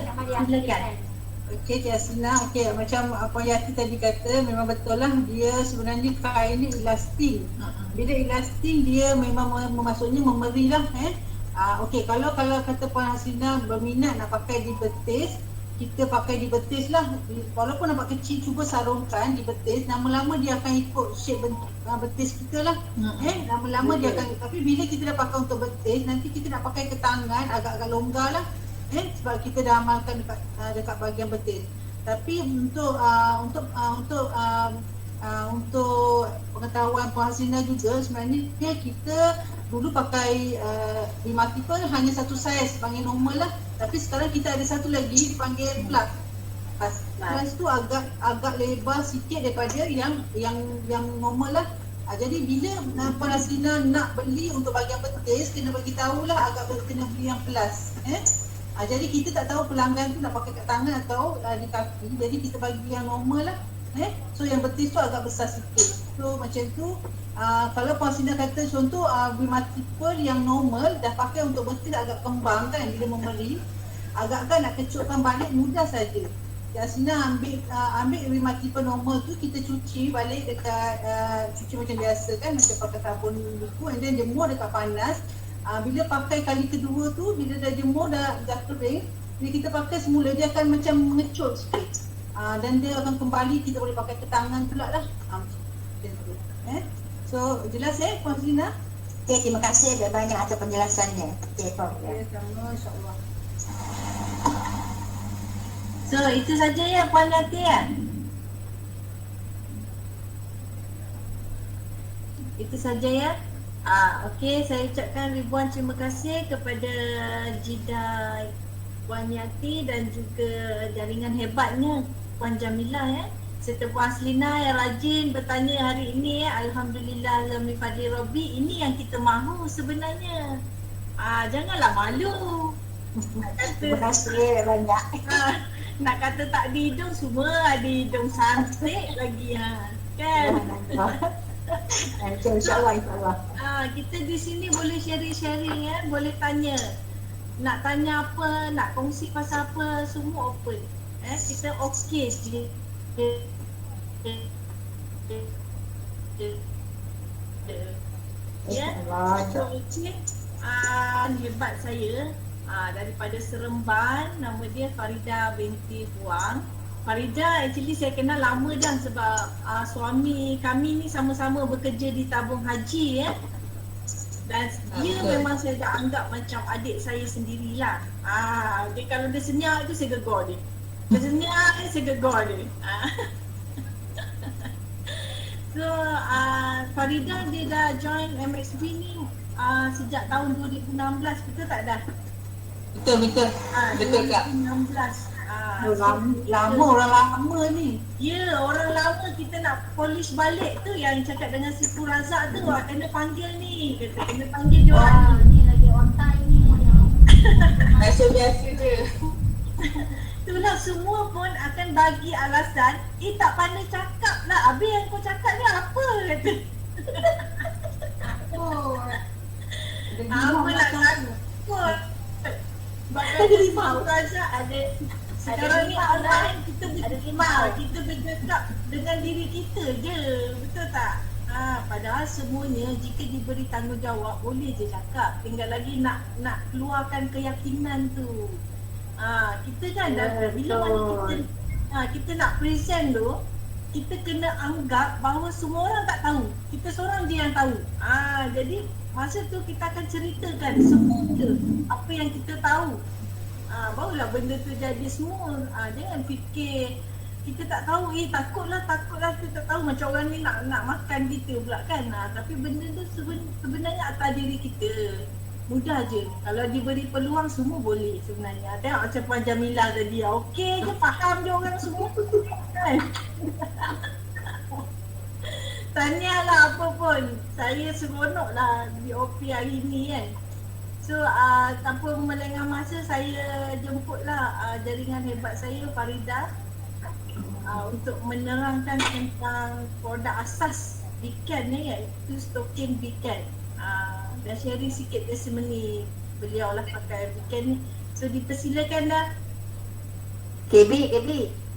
Okey, Cik Haslina, okey, macam apa Yati tadi kata, memang betul lah, dia sebenarnya kain ni elastik. Bila elastik dia memang maksudnya memberi lah Okey, kalau kata Puan Hasina berminat nak pakai di betis, kita pakai di betis lah. Walaupun nampak kecil, cuba sarungkan di betis, lama-lama dia akan ikut shape bentuk betis kita lah. Lama-lama dia akan, tapi bila kita dah pakai untuk betis, nanti kita nak pakai ke tangan agak-agak longgar lah. Sebab kita dah amalkan dekat bahagian betis. Tapi untuk pengetahuan Puan Hasina juga, sebenarnya kita dulu pakai multiple hanya satu saiz, panggil normal lah. Tapi sekarang kita ada satu lagi dipanggil plus. Plus tu agak lebar sikit daripada yang normal lah. Jadi bila Puan Hasina nak beli untuk bahagian betis, kena bagi tahulah agak kena beli yang plus. Jadi kita tak tahu pelanggan tu nak pakai kat tangan atau di kaki. Jadi kita bagi yang normal lah. So yang betis tu agak besar sikit. So macam tu, kalau Puan Hasina kata contoh multiple yang normal dah pakai untuk betis agak kembang kan bila membeli, agak-agak nak kecutkan balik mudah saja. Puan Hasina ambil multiple normal tu, kita cuci balik dekat cuci macam biasa kan, macam pakai sabun buku, and then jemur dekat panas. Bila pakai kali kedua tu, bila dah jemur dah kering, bila kita pakai semula dia akan macam mengecut sikit. Dan dia akan kembali, kita boleh pakai ke tangan pula lah. Macam tu. So jelas Puan Hasina? Okay, terima kasih banyak atas penjelasannya. Okay, Puan. Sama, insyaAllah. So itu saja ya Puan Yati ya? Itu saja ya? Okey, saya ucapkan ribuan terima kasih kepada Jida Puan Yati dan juga jaringan hebatnya Puan Jamilah ya, serta Puan Aslina yang rajin bertanya hari ini ya. Alhamdulillah, alhamdulillah fadli Rabbi, ini yang kita mahu sebenarnya. Janganlah malu. Terima kasih banyak. Nak kata tak ada hidung, semua ada hidung, cantik lagi kan. InsyaAllah. Kita di sini boleh sharing ya, boleh tanya. Nak tanya apa, nak kongsi pasal apa, semua open. Kita okey je. Ya. So, okey. Hebat saya. Daripada Seremban, nama dia Farida binti Puang. Farida actually saya kenal lama dah sebab suami kami ni sama-sama bekerja di tabung haji ya. Dan dia memang saya dah anggap macam adik saya sendirilah. Dia kalau dia senyap tu saya gegor dia. Dia senyap saya gegor dia. So Farida dia dah join MXB ni sejak tahun 2016, betul tak dah? Betul Kak. 2016. Lama orang lama ni. Ya, orang lama kita nak polish balik tu yang cakap dengan si Pur Razak tu, kena panggil ni, kena panggil dia orang ni. Ni lagi on time ni. Biasa-biasa je. Itulah semua pun akan bagi alasan, tak pandai cakap lah, habis yang kau cakap ni apa kata. Apa nak takut. Bahkan Pur Razak ada. Sekarang ni online kita bercakap dengan diri kita je, betul tak? Padahal semuanya jika diberi tanggungjawab boleh je cakap, tinggal lagi nak keluarkan keyakinan tu. Kita kan bila mana kita nak present tu, kita kena anggap bahawa semua orang tak tahu, kita seorang je yang tahu. Jadi masa tu kita akan ceritakan semua apa yang kita tahu. Barulah benda tu jadi semua. Jangan fikir kita tak tahu, takutlah kita tak tahu, macam orang ni nak makan kita pula kan. Tapi benda tu sebenarnya atas diri kita. Mudah je. Kalau diberi peluang semua boleh sebenarnya. Tengok macam Puan Jamilah tadi. Okey je, faham je orang semua kan. Tanyalah apa pun. Saya seronoklah di OP hari ni kan. So tanpa melengah masa, saya jemputlah jaringan hebat saya Farida untuk menerangkan tentang produk asas Beacon ni, iaitu stokin Beacon. Dan sharing sikit testimoni beliau lah pakai Beacon ni. So dipersilakan dah. KB.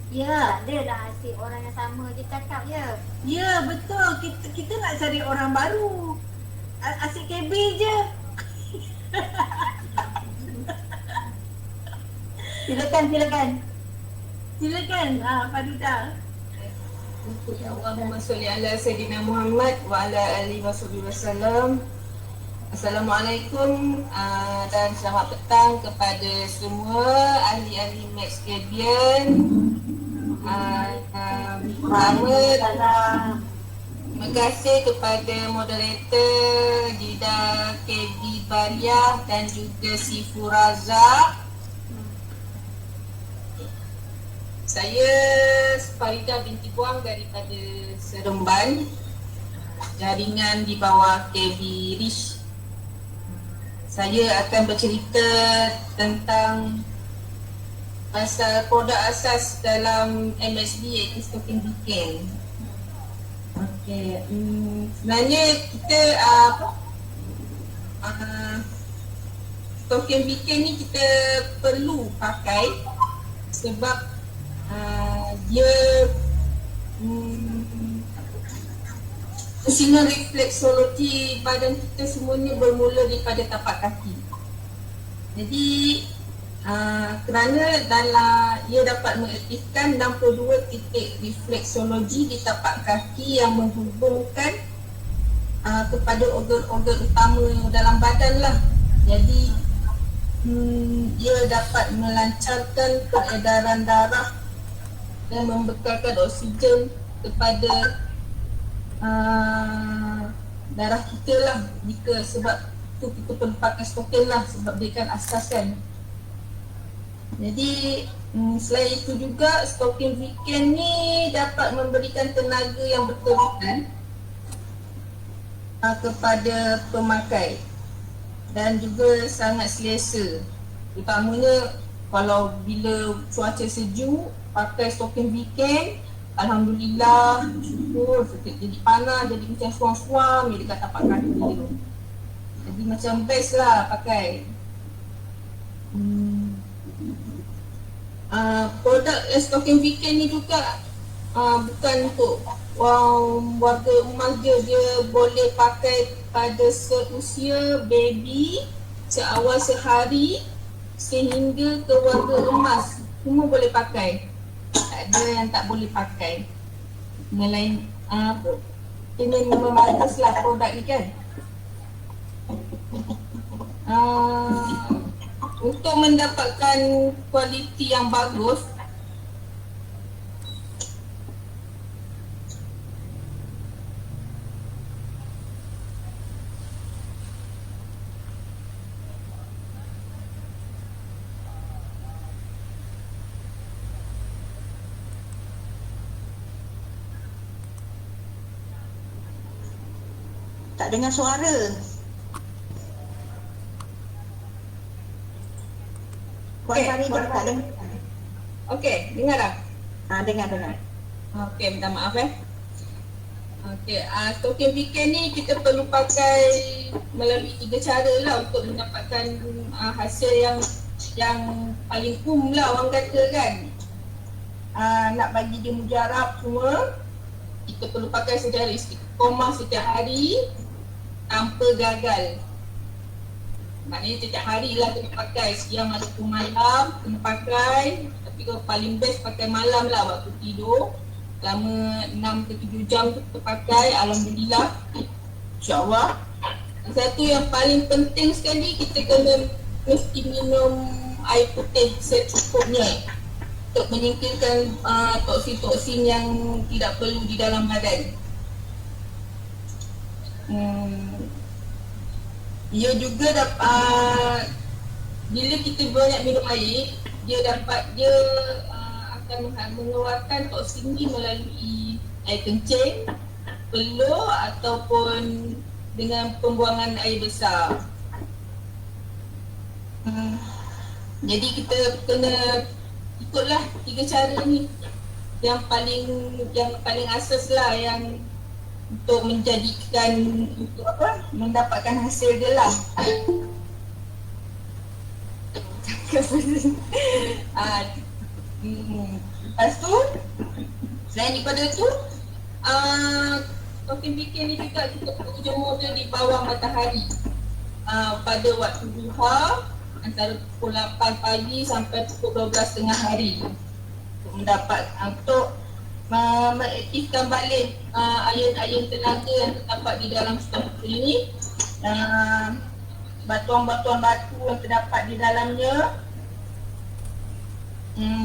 Ya. Tak ada dah asyik orang yang sama je cakap je. Ya betul, kita nak cari orang baru. Asyik KB je. Silakan. Silakan Farida. Allahumma salli ala Sayyidina Muhammad wa ala alihi wasallam. Assalamualaikum dan selamat petang kepada semua ahli-ahli Max Caribbean. Pertama, terima kasih kepada moderator Dida KB Bariah dan juga Sifu Razak. Saya Farida binti Buang daripada Seremban, jaringan di bawah KB Rich. Saya akan bercerita tentang pasal produk asas dalam MSB iaitu Stocking Beacon. Okey, sebenarnya kita Stocking Beacon ni kita perlu pakai sebab dia fungsional refleksologi badan kita semuanya bermula daripada tapak kaki. Jadi kerana dalam ia dapat mengaktifkan 62 titik refleksologi di tapak kaki yang menghubungkan kepada organ-organ utama dalam badan lah. Jadi ia dapat melancarkan peredaran darah dan membekalkan oksigen kepada darah kita lah. Jika sebab tu kita perlu pakai stocking lah sebab dia kan asas kan. Jadi selain itu juga Stocking Beacon ni dapat memberikan tenaga yang berterusan kepada pemakai dan juga sangat selesa. Terutamanya kalau bila cuaca sejuk pakai Stocking Beacon, alhamdulillah, syukur, jadi panas, jadi macam suam-suam dia dekat tapak kaki tu. Jadi macam best lah pakai. Produk Stocking Beacon ni juga bukan untuk warga emas dia boleh pakai pada seusia baby, seawal sehari sehingga ke warga emas, semua boleh pakai. Tak ada yang tak boleh pakai. Melain ini memang bagus lah produk ni kan. Untuk mendapatkan kualiti yang bagus, Tak dengar suara. Puan Farida tak dengar. okey, dengar tak? Dengar. Okey, minta maaf Okey, Stocking Beacon ni kita perlu pakai melalui 3 cara lah untuk mendapatkan hasil yang paling lah orang kata kan. Nak bagi dia mujarab semua, kita perlu pakai secara istiqomah setiap hari tanpa gagal. Maknanya setiap hari lah kena pakai, siang ataupun malam kena pakai. Tapi kalau paling best pakai malam lah waktu tidur. Selama 6 ke 7 jam tu kita pakai, alhamdulillah, insyaAllah. Satu yang paling penting sekali, kita kena mesti minum air putih secukupnya untuk menyingkirkan toksin-toksin yang tidak perlu di dalam badan. Ia juga dapat, bila kita banyak minum air, dia akan mengeluarkan toksin ni melalui air kencing, peluh ataupun dengan pembuangan air besar. Jadi kita kena ikutlah 3 cara ni yang paling asas lah, yang untuk menjadikan, untuk mendapatkan hasil dia lah. Lepas tu, selain daripada tu, Stocking Beacon ni juga kita perlu jemur dia di bawah matahari pada waktu duha antara pukul 8 pagi sampai pukul 12 tengah hari untuk mengaktifkan balik ayun-ayun tenaga yang terdapat di dalam stok ini. Batuan-batuan batu yang terdapat di dalamnya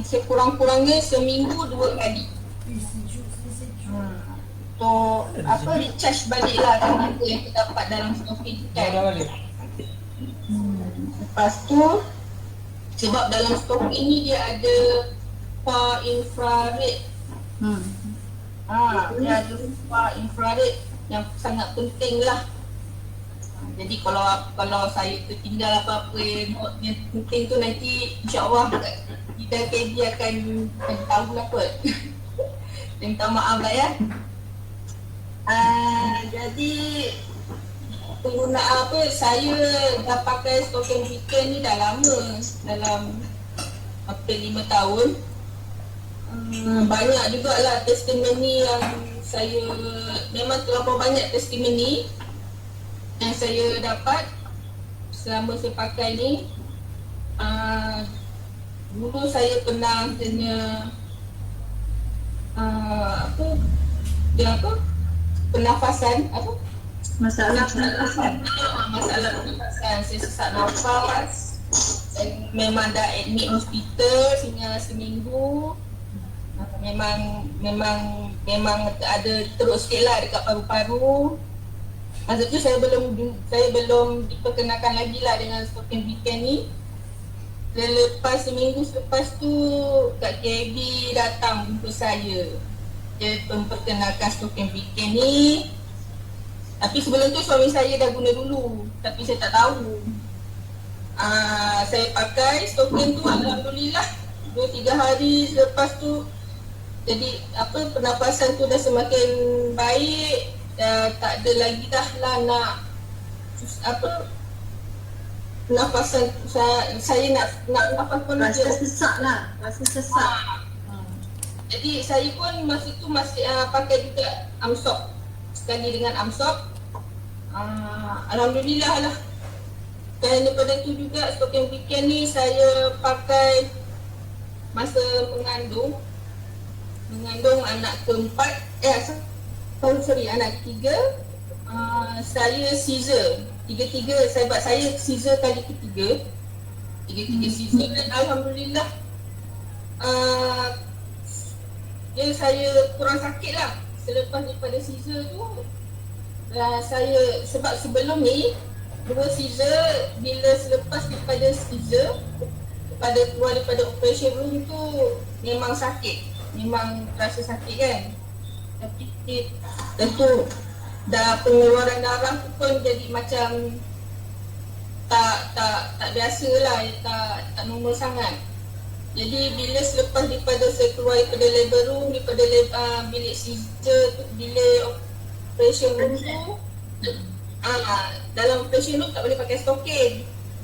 sekurang-kurangnya seminggu 2 kali. Untuk recharge balik lah tenaga yang terdapat dalam stok ini kan. Lepas tu sebab dalam stok ini dia ada far infrared. Dia ada far infrared yang sangat penting lah. Jadi kalau saya tertinggal apa-apa yang penting tu nanti insyaAllah kita KB akan tahu lah kot. Minta maaf lah ya. Jadi penggunaan saya dah pakai Stoken Beacon ni dah lama, dalam hampir 5 tahun. Banyak jugalah testimoni yang saya, memang terlalu banyak testimoni yang saya dapat selama saya pakai ni. Dulu saya pernah kena pernafasan, masalah pernafasan. Saya sesak nafas. Saya memang dah admit hospital sehingga seminggu. Memang ada teruk sikit lah dekat paru-paru. Masa tu saya belum diperkenalkan lagi lah dengan Stoken Beacon ni. Lepas seminggu selepas tu Kak KB datang jumpa saya. Dia memperkenalkan Stoken Beacon ni. Tapi sebelum tu suami saya dah guna dulu, tapi saya tak tahu. Saya pakai Stoken tu alhamdulillah 2-3 hari selepas tu, jadi pernafasan tu dah semakin baik. Tak ada lagi dah lah nak pernafasan saya nak nafas pun Rasa sesak lah, rasa sesak. Jadi saya pun masa tu masih pakai juga Amsok, sekali dengan Amsok. Alhamdulillah lah. Dan daripada tu juga Stoken Beacon ni saya pakai masa mengandung anak keempat, anak ketiga. Saya Caesar, saya Caesar kali ketiga. Tiga Caesar dan alhamdulillah saya kurang sakit lah selepas daripada Caesar tu. Saya sebab sebelum ni 2 Caesar, bila selepas daripada Caesar keluar daripada operation room tu memang sakit, memang rasa sakit kan. Tapi tentu dah pengeluaran darah tu pun jadi macam tak biasa lah, tak normal sangat. Jadi bila selepas daripada saya keluar daripada labor room, daripada bilik Caesar tu, bilik operation room tu, dalam operation room tak boleh pakai Stoken.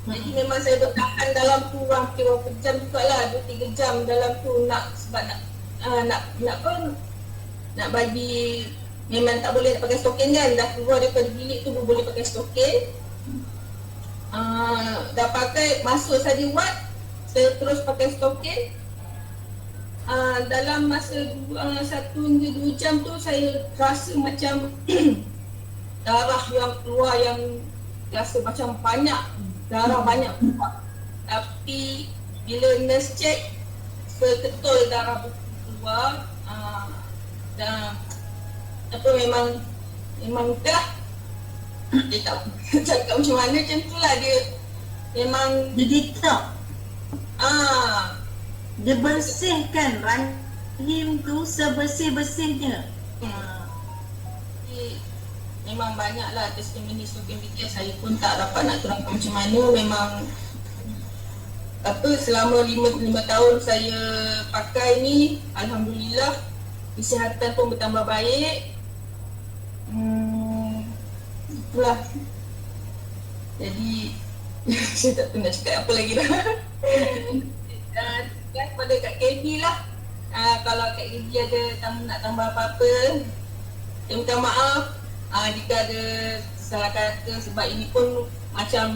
Jadi memang saya bertahan dalam tu hampir berapa jam jugalah, 2-3 jam dalam tu sebab nak bagi, memang tak boleh nak pakai Stoken kan. Dah keluar daripada bilik tu boleh pakai Stoken. Dah pakai, masuk saja ward, saya terus pakai Stoken. Dalam masa 1 hingga 2 jam tu saya rasa macam darah yang keluar yang rasa macam darah banyak keluar. Tapi bila nurse check, betul darah keluar. Dan memang dah dia tak cakap macam mana, macam tu lah dia memang Dia detox. Dia bersihkan rahim tu sebersih-bersihnya. Memang banyaklah testimoni Stoken Beacon. Saya pun tak dapat nak terangkan macam mana. Memang selama 5 tahun saya pakai ni, alhamdulillah kesihatan pun bertambah baik. Itulah. Jadi saya tak tahu nak cakap apa lagi dah. Kepada Kak KB lah. Kalau Kak KB ada nak tambah apa-apa, saya minta maaf. Jika ada salah kata sebab ini pun macam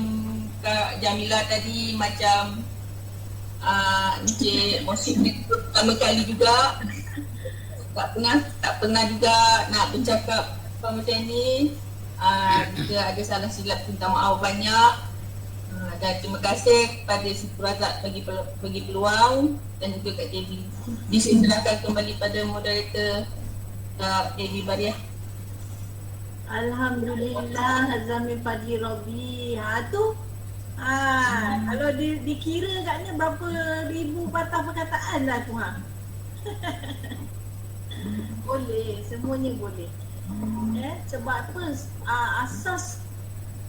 Kak Jamila tadi macam Encik Mosin ni pertama kali juga tak pernah juga nak bercakap macam ni. Jika ada salah silap minta maaf banyak. Dan terima kasih kepada Siti Razak bagi peluang dan juga Kak JB. Diserahkan kembali pada moderator Kak JB Bariah. Alhamdulillah Hazami Padi Robi. Kalau dikira katnya berapa ribu patah perkataan lah tu Boleh, semuanya boleh. Sebab apa? Asas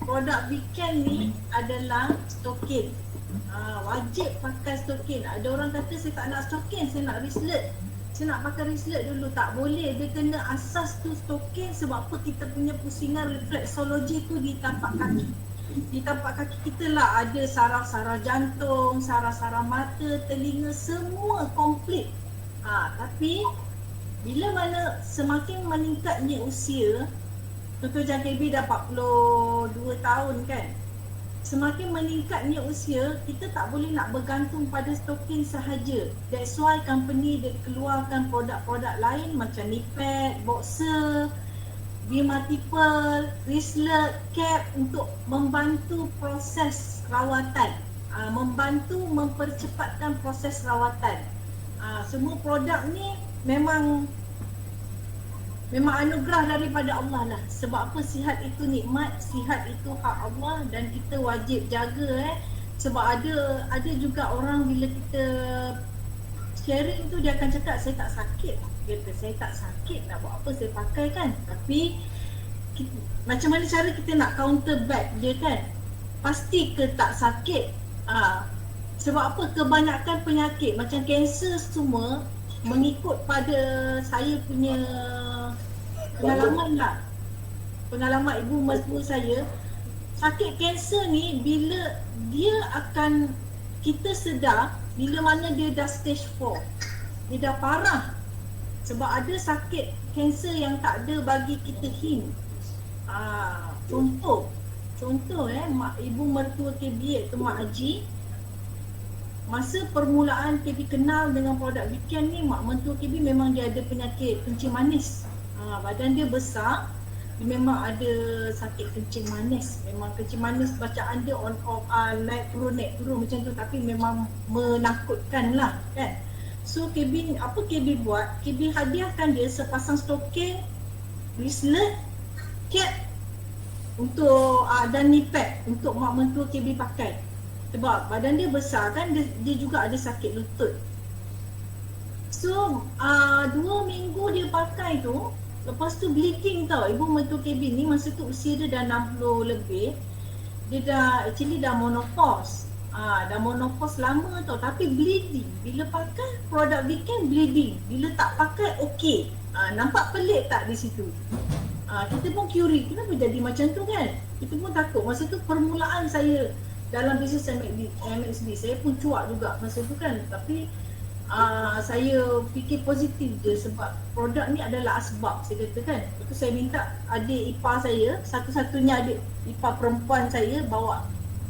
produk weekend ni adalah stokin. Wajib pakai stokin. Ada orang kata saya tak nak stokin, saya nak wristlet. Saya nak pakai wristlet dulu. Tak boleh, dia kena asas tu stokin. Sebab apa? Kita punya pusingan refleksologi tu di tapak kaki. Di tapak kaki kita lah ada saraf-saraf jantung, saraf-saraf mata, telinga, semua komplit. Tapi bila mana semakin meningkatnya usia, contoh Jan KB dah 42 tahun kan, semakin meningkatnya usia, kita tak boleh nak bergantung pada stokin sahaja. That's why company dia keluarkan produk-produk lain macam knee pad, boxer, B-multiple, wristlet, cap untuk membantu proses rawatan, membantu mempercepatkan proses rawatan. Semua produk ni memang anugerah daripada Allah lah. Sebab apa? Sihat itu nikmat, sihat itu hak Allah dan kita wajib jaga Sebab ada juga orang bila kita sharing tu dia akan cakap saya tak sakit. Dia kata saya tak sakit, nak buat apa, saya pakai kan. Tapi macam mana cara kita nak counter back dia kan? Pasti ke tak sakit? Sebab apa? Kebanyakan penyakit macam kanser semua mengikut pada saya punya pengalaman lah. Pengalaman ibu mertua saya, sakit kanser ni bila dia akan kita sedar bila mana dia dah stage 4. Dia dah parah. Sebab ada sakit kanser yang tak ada bagi kita hint. Contoh ibu mertua KB iaitu Mak Haji, masa permulaan KB kenal dengan produk weekend ni, mak mentua KB memang dia ada penyakit kencing manis. Badan dia besar, dia memang ada sakit kencing manis. Memang kencing manis bacaan dia on off, naik turun macam tu, tapi memang menakutkan lah kan. So KB, apa KB buat? KB hadiahkan dia sepasang stokin, wristlet, cap untuk dan knee pad untuk mak mentua KB pakai. Sebab badan dia besar kan, dia juga ada sakit lutut. So 2 minggu dia pakai tu, lepas tu bleeding tau. Ibu mentua KB ni masa tu usia dia dah 60 lebih. Dia dah menopause. Dah menopause lama tau, tapi bleeding. Bila pakai produk weekend bleeding, bila tak pakai okey. Nampak pelik tak di situ? Kita pun curious, kenapa jadi macam tu kan? Kita pun takut. Masa tu permulaan saya dalam bisnes MXB, saya pun cuak juga masa tu kan. Tapi saya fikir positif je sebab produk ni adalah asbab, saya kata kan. Lepas tu saya minta adik ipar saya, satu-satunya adik ipar perempuan saya, bawa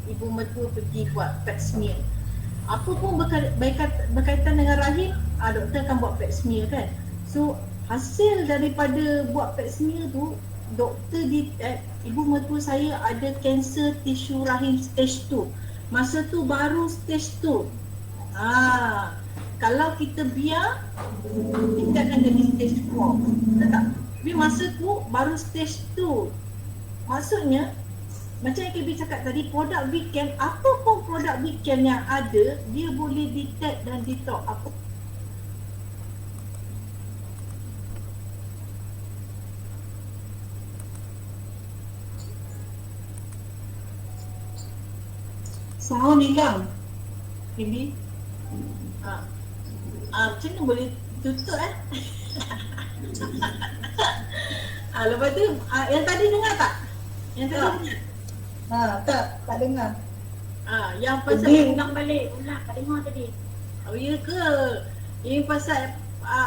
ibu mertua pergi buat pap smear. Apa pun berkaitan dengan rahim, doktor akan buat pap smear kan. So hasil daripada buat pap smear tu, doktor ibu mertua saya ada kanser tisu rahim stage 2. Masa tu baru stage 2. Kalau kita biar, kita akan jadi stage 4. Betul tak? Tapi masa tu baru stage 2. Maksudnya macam yang KB cakap tadi, produk weekend, apa pun produk weekend yang ada, dia boleh detect dan detox apa. Sound hilang KB. Macam mana boleh tutup lepas tu yang tadi dengar tak? Yang tadi dengar? Tak dengar. Yang pasal ulang balik, tak dengar tadi. Oh ya ke? Ini pasal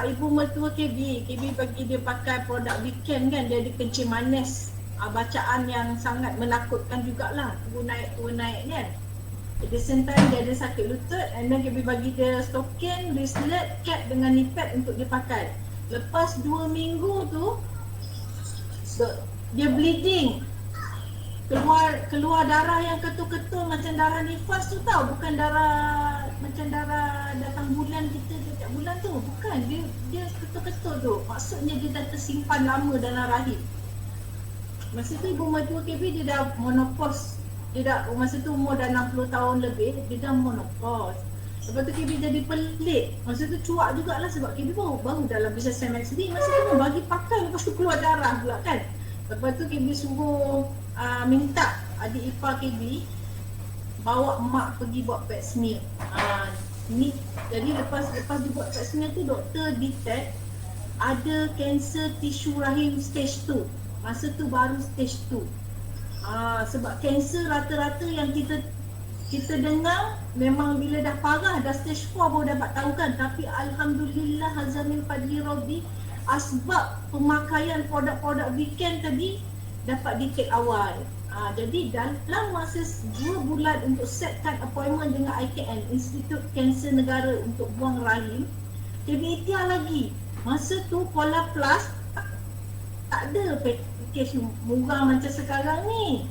ibu mertua KB bagi dia pakai produk weekend kan, dia ada kencing manis. bacaan yang sangat menakutkan jugalah, turun naik kan. At the same time dia ada sakit lutut, and then KB bagi dia stokin, wristlet, cap dengan knee pad untuk dia pakai. Lepas 2 minggu tu dia bleeding, keluar darah yang ketul-ketul macam darah nifas tu tau, bukan darah macam darah datang bulan kita setiap bulan tu, bukan, dia ketul-ketul tu, maksudnya dia dah tersimpan lama dalam rahim. Masa tu ibu mertua KB dia dah menopause, dia dah masa tu umur dah 60 tahun lebih, dia dah menopause. Lepas tu KB jadi pelik, masa tu cuak jugalah sebab KB baru dalam bisnes MXD, masa tu bagi pakai lepas tu keluar darah pula kan. Lepas tu KB suruh minta adik ipar KB bawa mak pergi buat pap smear. Ni jadi lepas dia buat pap smear tu doktor detect ada kanser tisu rahim stage 2. Masa tu baru stage 2. Sebab kanser rata-rata yang kita dengar memang bila dah parah, dah stage 4 baru dapat tahu kan. Tapi alhamdulillah Hazamin Fadli Rabbi, asbab pemakaian produk-produk weekend tadi dapat detect awal. Jadi dalam masa 2 bulan untuk setkan appointment dengan IKN, Institut Kanser Negara untuk buang rahim, KB ikhtiar lagi. Masa tu Pola Plus tak ada package murah macam sekarang ni.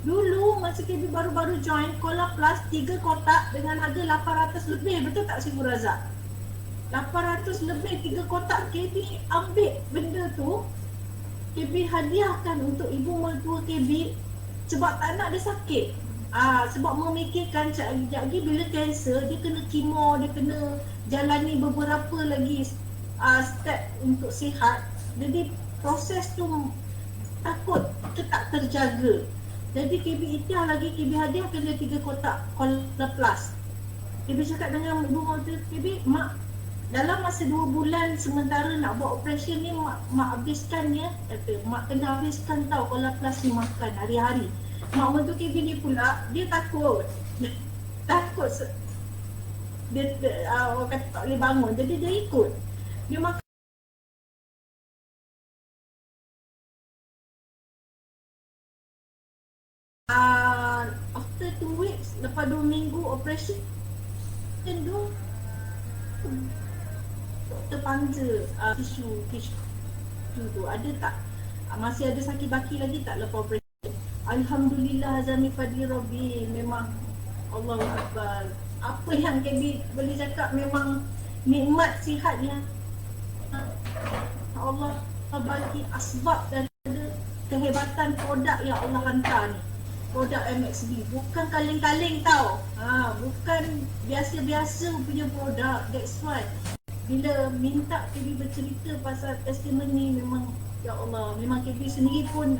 Dulu masa KB baru-baru join, Pola Plus 3 kotak dengan harga 800 lebih, betul tak Cikgu Razak? 800 lebih 3 kotak. KB ambil benda tu, KB hadiahkan untuk ibu mertua KB sebab tak nak dia sakit. Sebab memikirkan sekejap lagi bila kanser dia kena kemo, dia kena jalani beberapa lagi step untuk sihat. Jadi proses tu takut ke tak terjaga. Jadi KB ikhtiar lagi, KB hadiahkan dia 3 kotak Cola Plus. KB cakap dengan ibu mertua KB, mak dalam masa 2 bulan sementara nak buat operation ni, mak habiskan ya, kata mak kena habiskan tau Cola Plus ni makan hari-hari. Mak mertua KB ni pula dia takut dia orang kata tak boleh bangun, jadi dia ikut, dia makan. After 2 weeks, lepas 2 minggu operation tu doktor panggil tisu tu ada tak, masih ada sakit baki lagi tak lepas operation. Alhamdulillah Hazami Fadli Rabbi, memang Allahu Akbar. Apa yang KB boleh cakap, memang nikmat sihat yang Allah bagi, asbab daripada kehebatan produk yang Allah hantar ni, produk MXD. Bukan kaleng-kaleng tau, bukan biasa-biasa punya produk. That's why bila minta KB bercerita pasal testimoni, memang ya Allah, memang KB sendiri pun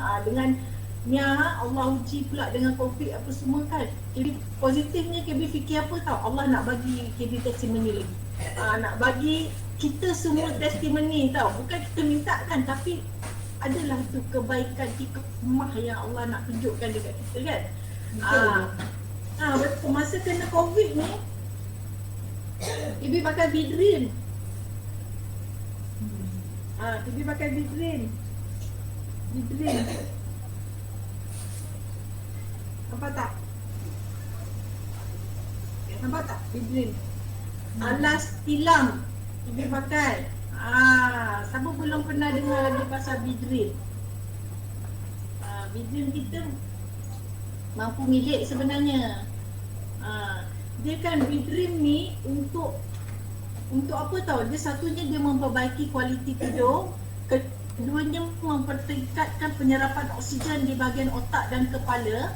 dengan Allah uji pula dengan COVID apa semua kan. KB positifnya KB fikir apa tau, Allah nak bagi KB testimoni lagi, nak bagi kita semua testimoni tau. Bukan kita minta kan, tapi adalah tu kebaikan hikmah yang Allah nak tunjukkan dekat kita kan. Betul. Masa kena COVID ni KB pakai Bidrin. KB pakai Bidrin. Nampak tak? Nampak tak? Bidrin. Alas tilam KB pakai. Siapa belum pernah dengar lagi pasal Bidrin? Bidrin kita mampu milik sebenarnya. Dia kan Bidrin ni untuk apa tau? Dia satunya dia memperbaiki kualiti tidur, keduanya mempertingkatkan penyerapan oksigen di bahagian otak dan kepala,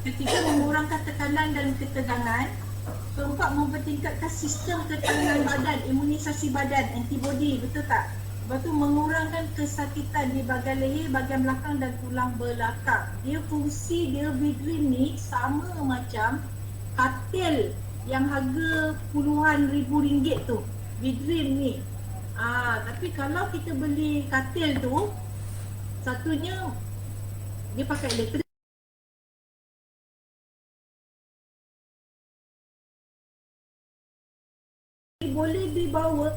ketiga mengurangkan tekanan dan ketegangan, keempat mempertingkatkan sistem ketahanan badan, imunisasi badan, antibody, betul tak? Lepas tu mengurangkan kesakitan di bahagian leher, bahagian belakang dan tulang belakang. Dia fungsi dia Bidrin ni sama macam katil yang harga puluhan ribu ringgit tu, Bidrin ni. Tapi kalau kita beli katil tu, satunya dia pakai elektrik, boleh dibawa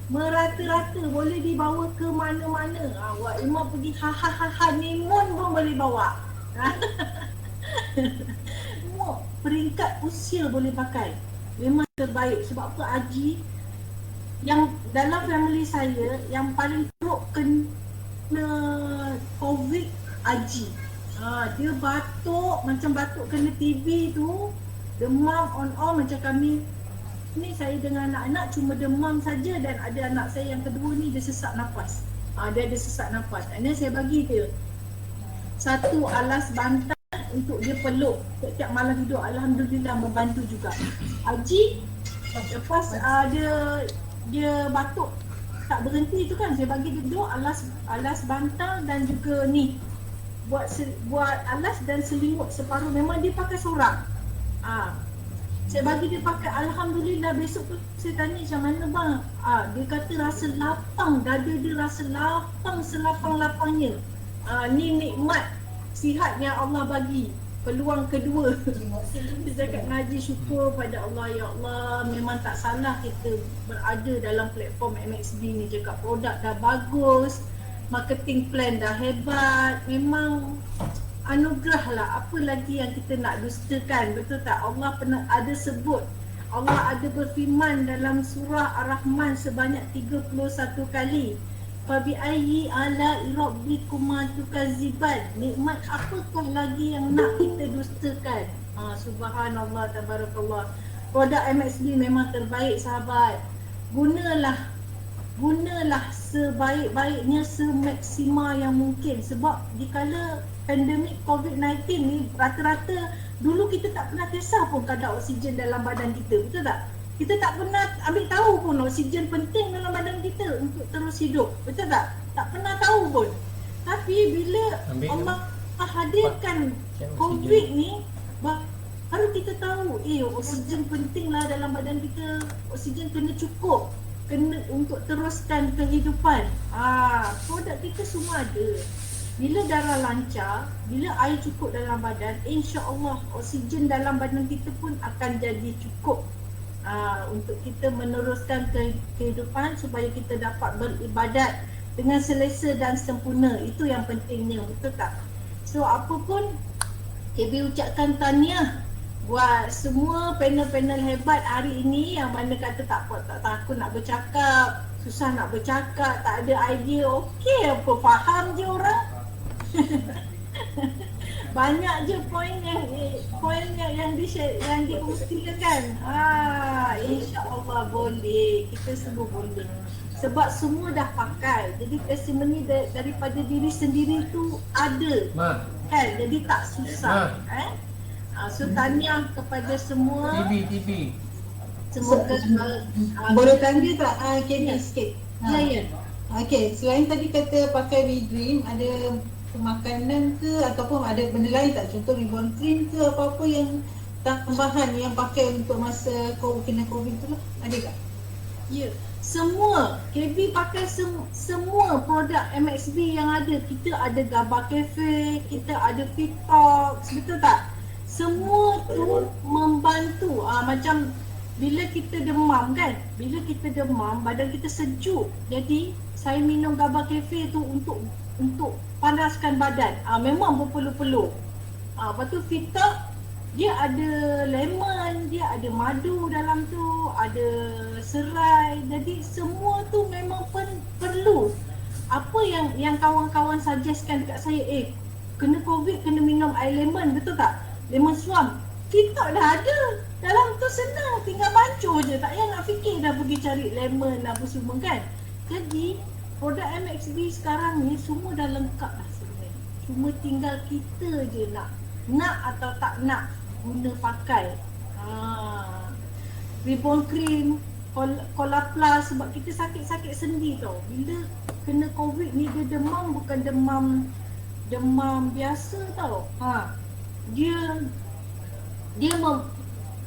merata-rata, boleh dibawa ke mana-mana. Wak Imam pergi honeymoon pun boleh bawa. Semua peringkat usia boleh pakai. Memang terbaik. Sebab apa, Haji yang dalam family saya yang paling teruk kena COVID, Haji. Dia batuk, macam batuk kena TB tu, demam on all. Macam kami ni, saya dengan anak-anak cuma demam saja, dan ada anak saya yang kedua ni dia sesak nafas. Dia ada sesak nafas. Dan saya bagi dia satu alas bantal untuk dia peluk setiap malam tidur. Alhamdulillah membantu juga. Haji lepas dia batuk tak berhenti tu kan, saya bagi dia duduk alas bantal dan juga ni buat alas dan selimut separuh. Memang dia pakai seorang. Saya bagi dia pakai. Alhamdulillah, besok tu saya tanya macam mana bang, dia kata rasa lapang, dada dia rasa lapang selapang-lapangnya. Ni nikmat sihat yang Allah bagi, peluang kedua. Saya cakap Haji, syukur pada Allah. Ya Allah, memang tak salah kita berada dalam platform MXB ni. Cakap produk dah bagus, marketing plan dah hebat, memang anugerah lah. Apa lagi yang kita nak dustakan, betul tak? Allah pernah ada sebut, Allah ada berfirman dalam surah Ar-Rahman sebanyak 31 kali, Fabi ayyi ala rabbikuma tukaziban. Nikmat apakah lagi yang nak kita dustakan? Subhanallah, tabarakallah. Produk MXB memang terbaik sahabat. Gunalah sebaik-baiknya, semaksima yang mungkin. Sebab dikala pandemik COVID-19 ni, rata-rata dulu kita tak pernah kisah pun kadar oksigen dalam badan kita, betul tak? Kita tak pernah ambil tahu pun oksigen penting dalam badan kita untuk terus hidup, betul tak? Tak pernah tahu pun. Tapi bila Allah hadirkan COVID ni, baru kita tahu, oksigen penting lah dalam badan kita. Oksigen kena cukup, kena untuk teruskan kehidupan. Produk kita semua ada. Bila darah lancar, bila air cukup dalam badan, insya-Allah oksigen dalam badan kita pun akan jadi cukup untuk kita meneruskan kehidupan supaya kita dapat beribadat dengan selesa dan sempurna. Itu yang pentingnya, betul tak? So apa pun, KB ucapkan tahniah buat semua panel-panel hebat hari ini yang mana kata tak takut nak bercakap, susah nak bercakap, tak ada idea. Okey, apa faham je orang. Banyak je poin yang dikongsikan kan. InsyaAllah boleh, kita semua boleh. Sebab semua dah pakai. Jadi testimoni daripada diri sendiri tu ada. Kan? Jadi tak susah. So tahniah kepada semua. TV. Semoga boleh tanya tak KB sikit? Ya. Okey, selain tadi kata pakai V-Dream, ada makanan ke ataupun ada benda lain tak? Contoh ribbon cream ke apa-apa yang tambahan yang pakai untuk masa kena COVID tu lah, ada tak? Ya, semua KB pakai semua produk MXB yang ada. Kita ada Gabah Cafe, kita ada Fitox, betul tak? Semua tu membantu. Macam bila kita demam kan, bila kita demam badan kita sejuk, jadi saya minum Gabah Cafe tu untuk panaskan badan. Memang berpeluh-peluh. Lepas tu Fitox, dia ada lemon, dia ada madu dalam tu, ada serai. Jadi semua tu memang perlu. Apa yang kawan-kawan suggestkan dekat saya, kena COVID kena minum air lemon, betul tak? Lemon swamp. Fitox dah ada. Dalam tu senang, tinggal bancuh je. Tak payah nak fikir dah pergi cari lemon apa semua kan. Jadi produk MXB sekarang ni semua dah lengkap dah sebenarnya. Cuma tinggal kita je nak atau tak nak guna pakai. Ribbon cream, Cola Plus, sebab kita sakit-sakit sendi tau. Bila kena COVID ni dia demam, bukan demam biasa tau.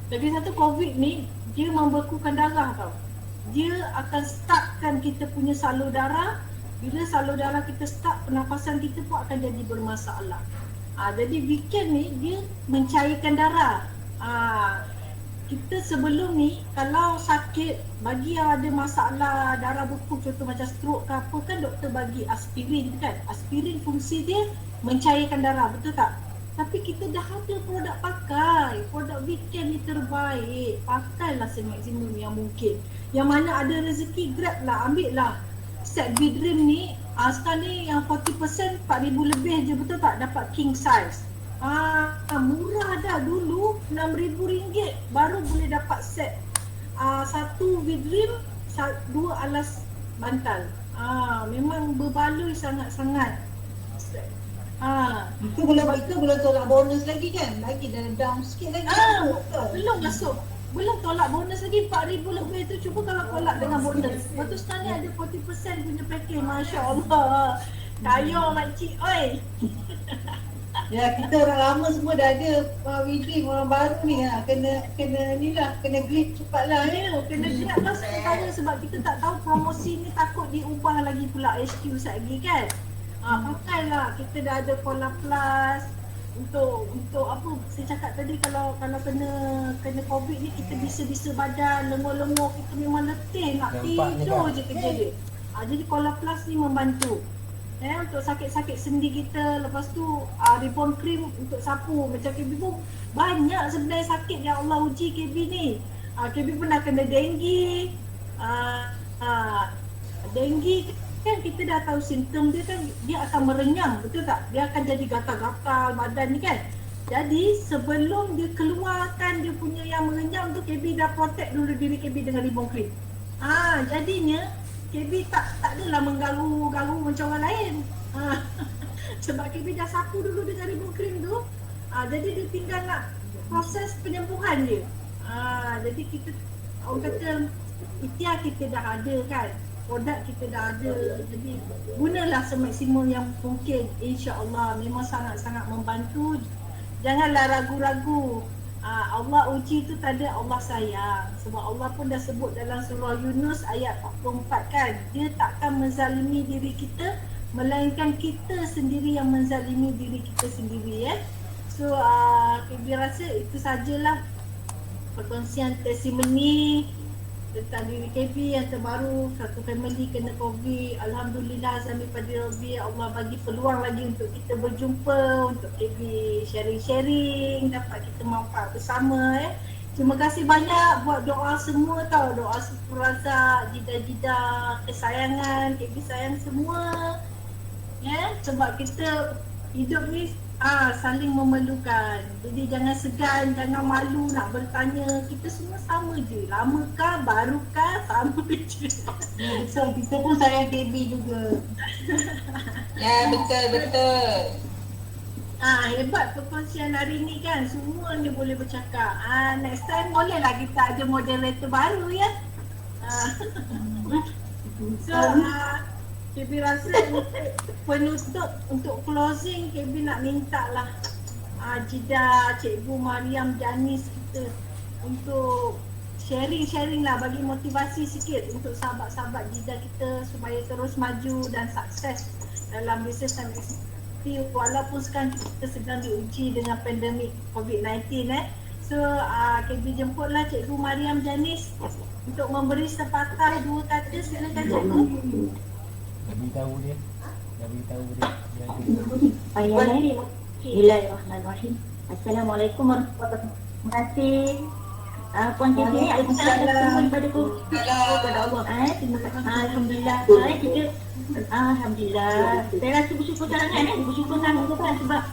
Lagi satu COVID ni dia membekukan darah tau. Dia akan startkan kita punya salur darah. Bila salur darah kita start, pernafasan kita pun akan jadi bermasalah. Jadi weekend ni dia mencairkan darah. kita sebelum ni kalau sakit, bagi yang ada masalah darah beku contoh macam stroke ke apa kan, doktor bagi aspirin kan. Aspirin fungsi dia mencairkan darah, betul tak? Tapi kita dah ada produk pakai, produk weekend ni terbaik, pakailah semaksimum yang mungkin. Yang mana ada rezeki, grab lah, ambil lah set Bidream ni. Sekarang ni yang 40% 4,000 lebih je, betul tak? Dapat king size. Murah dah. Dulu RM6,000 baru boleh dapat set satu Bidream, dua alas bantal. Memang berbaloi sangat-sangat. Itu belum tolak bonus lagi kan? Lagi dah down sikit lagi. Belum masuk. Belum tolak bonus lagi, 4,000 lebih tu. Cuba kalau tolak dengan bonus. Lepas tu sekarang ni ada 40% punya package. Masya Allah. Kaya makcik, oi. Ya, kita orang lama semua dah ada Bidream, orang baru ni kena grip cepat lah Ya, kena grab lah sekarang sebab kita tak tahu promosi ni takut diubah lagi pula HQ lagi kan. Pakailah, kita dah ada Cola Plus untuk apa saya cakap tadi, kalau kena COVID ni kita bisa badan, lengur-lengur, kita memang letih nak tidur je kerja dia. Jadi Cola Plus ni membantu. Untuk sakit-sakit sendi kita. Lepas tu ribbon cream untuk sapu. Macam KB pun banyak sebenarnya sakit yang Allah uji KB ni. KB pernah kena denggi. Denggi kan kita dah tahu simptom dia kan, dia akan merenyang, betul tak? Dia akan jadi gatal-gatal badan ni kan. Jadi sebelum dia keluarkan dia punya yang merenyang tu, KB dah protect dulu diri KB dengan ribbon cream. Jadinya KB tak adalah mengganggu macam orang lain. Sebab KB dah sapu dulu dengan ribbon cream tu. Jadi dia tinggal nak proses penyembuhan dia. Jadi kita, orang kata ikhtiar kita dah ada kan, produk kita dah ada. Jadi gunalah semaksimum yang mungkin, insya-Allah. Memang sangat-sangat membantu. Janganlah ragu-ragu. Allah uji tu tanda Allah sayang. Sebab Allah pun dah sebut dalam surah Yunus ayat 44 kan, dia takkan menzalimi diri kita, melainkan kita sendiri yang menzalimi diri kita sendiri. So KB rasa itu sajalah perkongsian testimoni tentang diri KB yang terbaru. Satu family kena COVID, Alhamdulillah, Zamir Padi Rabbi, Allah bagi peluang lagi untuk kita berjumpa, untuk KB sharing-sharing, dapat kita manfaat bersama. Terima kasih banyak buat doa semua tau, doa Syukur Razak, jidah-jidah kesayangan, KB sayang semua. Sebab kita hidup ni saling memerlukan. Jadi jangan segan, jangan malu nak bertanya. Kita semua sama je. Lamakah, barukah, sama je. So kita pun sayang KB juga. Ya, betul. Hebat perkongsian hari ni kan. Semua ni boleh bercakap. Next time bolehlah kita ada moderator baru ya. So KB rasa penutup, untuk closing, KB nak minta lah Jidah, Cikgu Mariam Janis kita untuk sharing lah, bagi motivasi sikit untuk sahabat-sahabat Jidah kita supaya terus maju dan sukses dalam bisnes dan aktiviti walaupun sekarang kita sedang diuji dengan pandemik COVID-19. So KB jemputlah Cikgu Mariam Janis untuk memberi sepatah dua kata. Silakan Cikgu. Beritahu dia. Bismillahirrahmanirrahim. Assalamualaikum warahmatullahi wabarakatuh. Terima kasih. Puan Cikgu ni Alhamdulillah kepada Allah. Terima kasih. Alhamdulillah. Alhamdulillah. Saya rasa bersyukur sangat bersyukur sangat sebab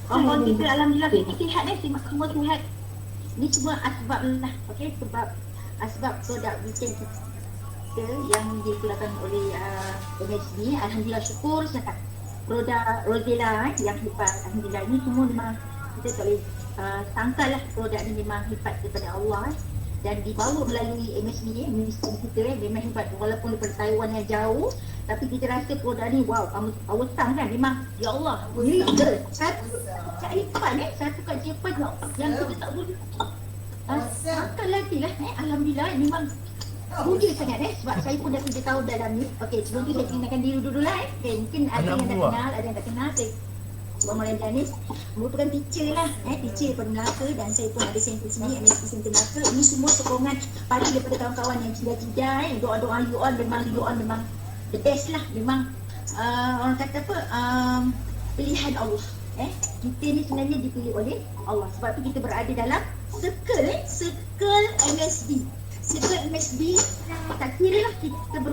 puan kita alhamdulillah kita sihat semua sihat. Ni semua asbab lah. Okey, sebab produk weekend kita yang dikeluarkan oleh MSD. Alhamdulillah, syukur sangat. Produk Rosella yang hebat. Alhamdulillah, ini semua memang kita tak boleh sangka lah produk ni memang hebat daripada Allah. Dan dibawa melalui MSD ministry kita memang hebat. Walaupun daripada Taiwan yang jauh, tapi kita rasa produk ni wow, power time kan. Memang ya Allah, leader. Satu kat Jepun satu kat Jepun yang kita tak boleh sangka lagi lah. Alhamdulillah, memang puji sangat sebab saya pun dah 3 tahun dalam ni. Okey, sebelum tu saya kenalkan diri dulu lah. Mungkin ada yang dah kenal, ada yang tak kenal. Puan Maulana Danis merupakan teacher lah, teacher daripada Melaka, dan saya pun ada center sini, MSP Center Melaka. Ini semua sokongan pada daripada kawan-kawan yang cidai-cidai. Doa-doa you all memang the best lah. Memang orang kata apa, pilihan Allah. Kita ni sebenarnya dipilih oleh Allah. Sebab tu kita berada dalam circle MSD. Circle MSD, tak kira lah kita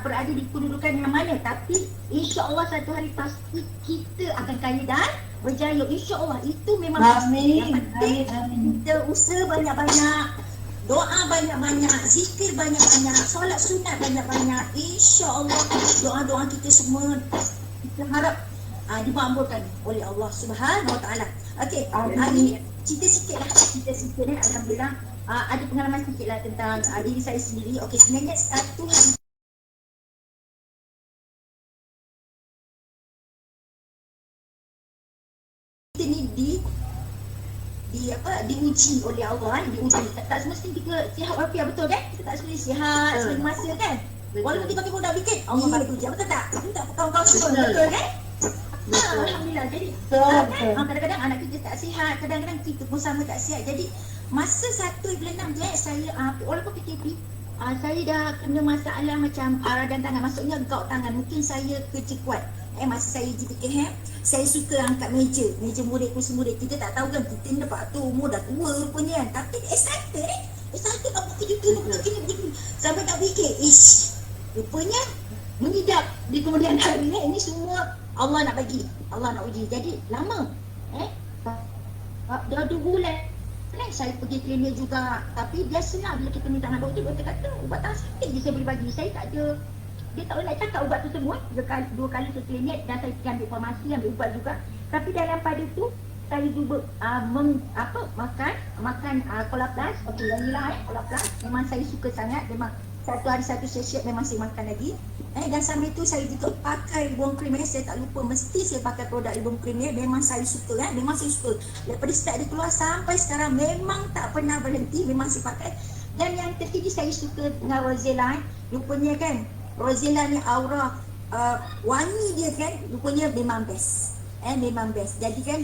berada di kedudukan yang mana, tapi insya-Allah satu hari pasti kita akan kaya dan berjaya, insya-Allah. Itu memang pasti. Yang penting kita usaha banyak-banyak, doa banyak-banyak, zikir banyak-banyak, solat sunat banyak-banyak. InsyaAllah doa-doa kita semua kita harap dimakbulkan oleh Allah Subhanahu Wa Taala. Okey, hari cerita sikit lah, alhamdulillah. Ada pengalaman sikit lah tentang diri saya sendiri. Okey, sebenarnya satu hari kita ni diuji oleh Allah, diuji. Tak semestinya kita sihat walafiat, betul kan? Kita tak semestinya sihat selagi masa kan? Walaupun kita pakai produk bikin, Allah bagi ujian, betul tak? Kita tak kawan-kawan semua, betul kan? Alhamdulillah. Jadi kadang-kadang anak kita tak sihat, kadang-kadang kita pun sama tak sihat. Jadi masa 1 bulan 6 tu saya walaupun PKP, saya dah kena masalah macam radang tangan, maksudnya gout tangan. Mungkin saya kerja kuat. Masa saya di PKM, saya suka angkat meja murid, kursi murid. Kita tak tahu kan, kita ni dapat tu umur dah tua rupanya kan. Tapi excited apa kerja tu, sampai tak fikir, rupanya mengidap di kemudian hari ni. Ini semua Allah nak bagi, Allah nak uji. Jadi lama dah 2 bulan saya pergi klinik juga. Tapi biasalah bila kita minta nak doktor kata ubat tahan sakit je saya boleh bagi. Saya tak ada, dia tak boleh nak cakap ubat tu semua. 2 kali ke klinik dan saya pergi ambil farmasi, ambil ubat juga. Tapi dalam pada tu saya cuba makan Cola Plus. Okey, yang ni lah Cola Plus. Memang saya suka sangat. Memang satu hari satu sachet memang saya makan lagi. Dan sambil tu saya juga pakai Ribon Cream. Saya tak lupa, mesti saya pakai produk Ribon Cream ni. Memang saya suka memang saya suka. Daripada start dia keluar sampai sekarang memang tak pernah berhenti, memang saya pakai. Dan yang terkini saya suka dengan Rosella. Rupanya kan Rosella ni aura wangi dia kan, rupanya memang best. Memang best. Jadi kan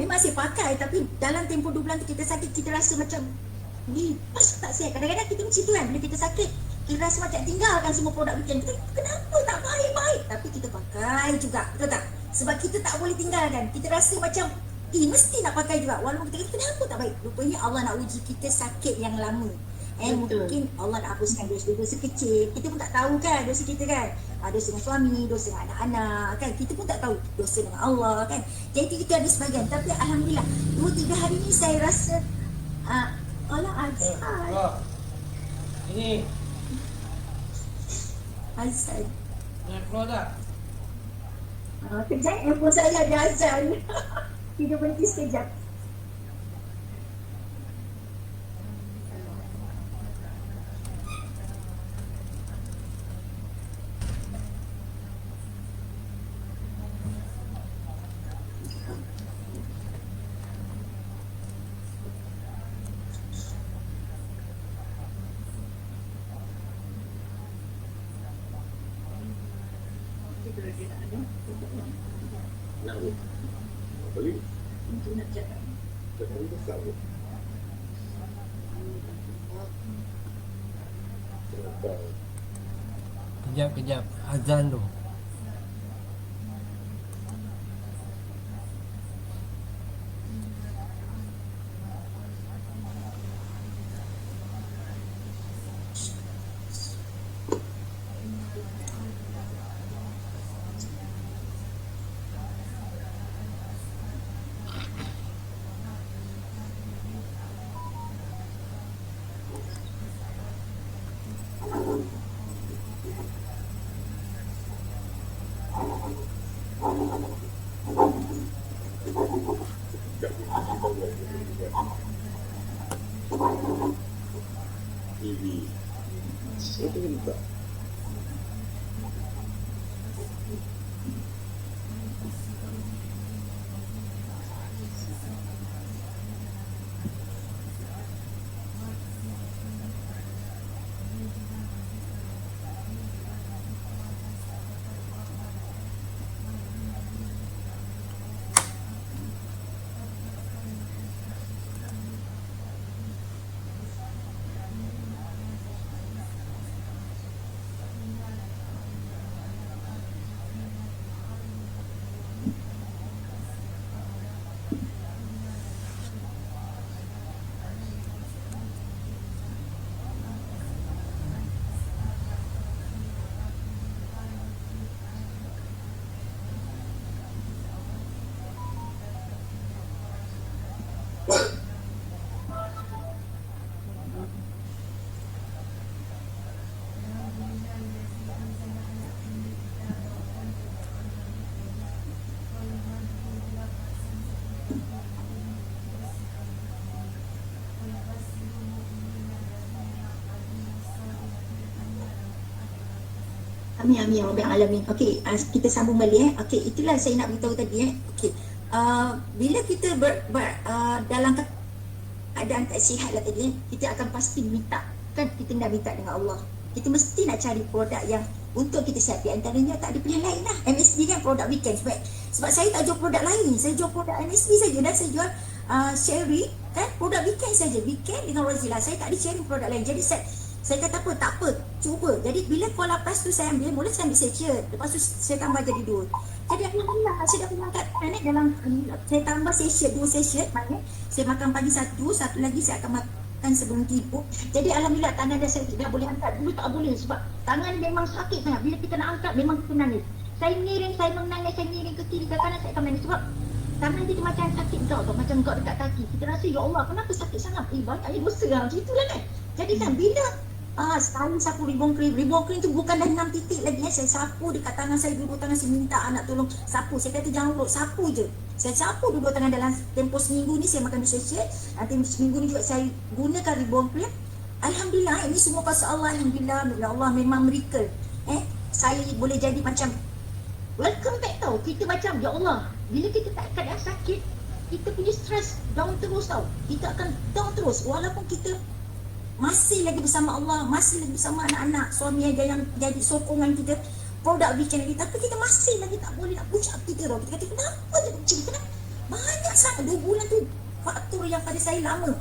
memang saya pakai, tapi dalam tempoh 2 bulan tu kita sakit, kita rasa macam ni pas tak sihat. Kadang-kadang kita macam tu kan, bila kita sakit kita rasa macam tinggalkan semua produk weekend kita, kenapa tak baik-baik, tapi kita pakai juga, betul tak? Sebab kita tak boleh tinggalkan, kita rasa macam mesti nak pakai juga, walaupun kita kata kenapa tak baik. Rupanya Allah nak uji kita sakit yang lama. Mungkin Allah nak hapuskan dosa-dosa kecil. Kita pun tak tahu kan dosa kita kan, dosa dengan suami, dosa dengan anak-anak kan, kita pun tak tahu dosa dengan Allah kan. Jadi kita ada sebagian, tapi alhamdulillah 2-3 hari ni saya rasa Allah azal. Ini Azal. nak keluar tak? Kejap handphone saya ada azal. Kita berhenti sekejap. Nak buat beli Untuk nak cakap. jangan besar buat Kejap, azan tu. TV. Itu juga. Amin amin ya rabbal alamin. Okey, kita sambung balik Okey, itulah saya nak beritahu tadi Okey. Bila kita dalam keadaan tak sihat lah tadi, kita akan pasti minta. Kan kita nak minta dengan Allah. Kita mesti nak cari produk yang untuk kita sihat. Di antaranya tak ada pilihan lain lah. MSB kan produk weekend. Sebab saya tak jual produk lain. Saya jual produk MSB saja dan saya jual sharing kan produk weekend saja. Weekend dengan Rozila. Saya tak ada sharing produk lain. Jadi saya kata apa, tak apa, cuba. Jadi bila call lepas tu saya ambil, mula saya ambil sachet. Lepas tu saya tambah jadi 2. Jadi alhamdulillah saya dah mengangkat dalam saya tambah sachet, 2 sachet. Maknanya saya makan pagi satu lagi saya akan makan sebelum tidur. Jadi alhamdulillah tangan dah saya dah boleh angkat. Dulu tak boleh sebab tangan memang sakit sangat. Bila kita nak angkat memang kita nangis. Saya miring, saya menangis, saya miring ke kiri ke kanan saya akan menangis sebab tangan kita macam sakit gau, macam gau dekat kaki. Kita rasa ya Allah kenapa sakit sangat? Banyak dosa lah macam itulah kan. Jadi kan bila sekali sapu ribbon cream tu bukan dah 6 titik lagi saya sapu dekat tangan saya, dua tangan saya minta anak tolong sapu. Saya kata jangan urut, sapu je. Saya sapu dua tangan dalam tempoh seminggu ni saya makan sachet. Nanti seminggu ni juga saya gunakan ribbon cream. Alhamdulillah ini semua pasal Allah. Alhamdulillah, ya Allah memang miracle. Saya boleh jadi macam welcome back tau. Kita macam ya Allah, bila kita tak keadaan sakit, kita punya stress down terus tau. Kita akan down terus walaupun kita masih lagi bersama Allah, masih lagi bersama anak-anak, suami ada yang jadi sokongan kita, produk weekend lagi, tapi kita masih lagi tak boleh nak push up kita tau. Kita kata kenapa dia macam ni? Banyak sangat 2 bulan tu faktor yang pada saya lama.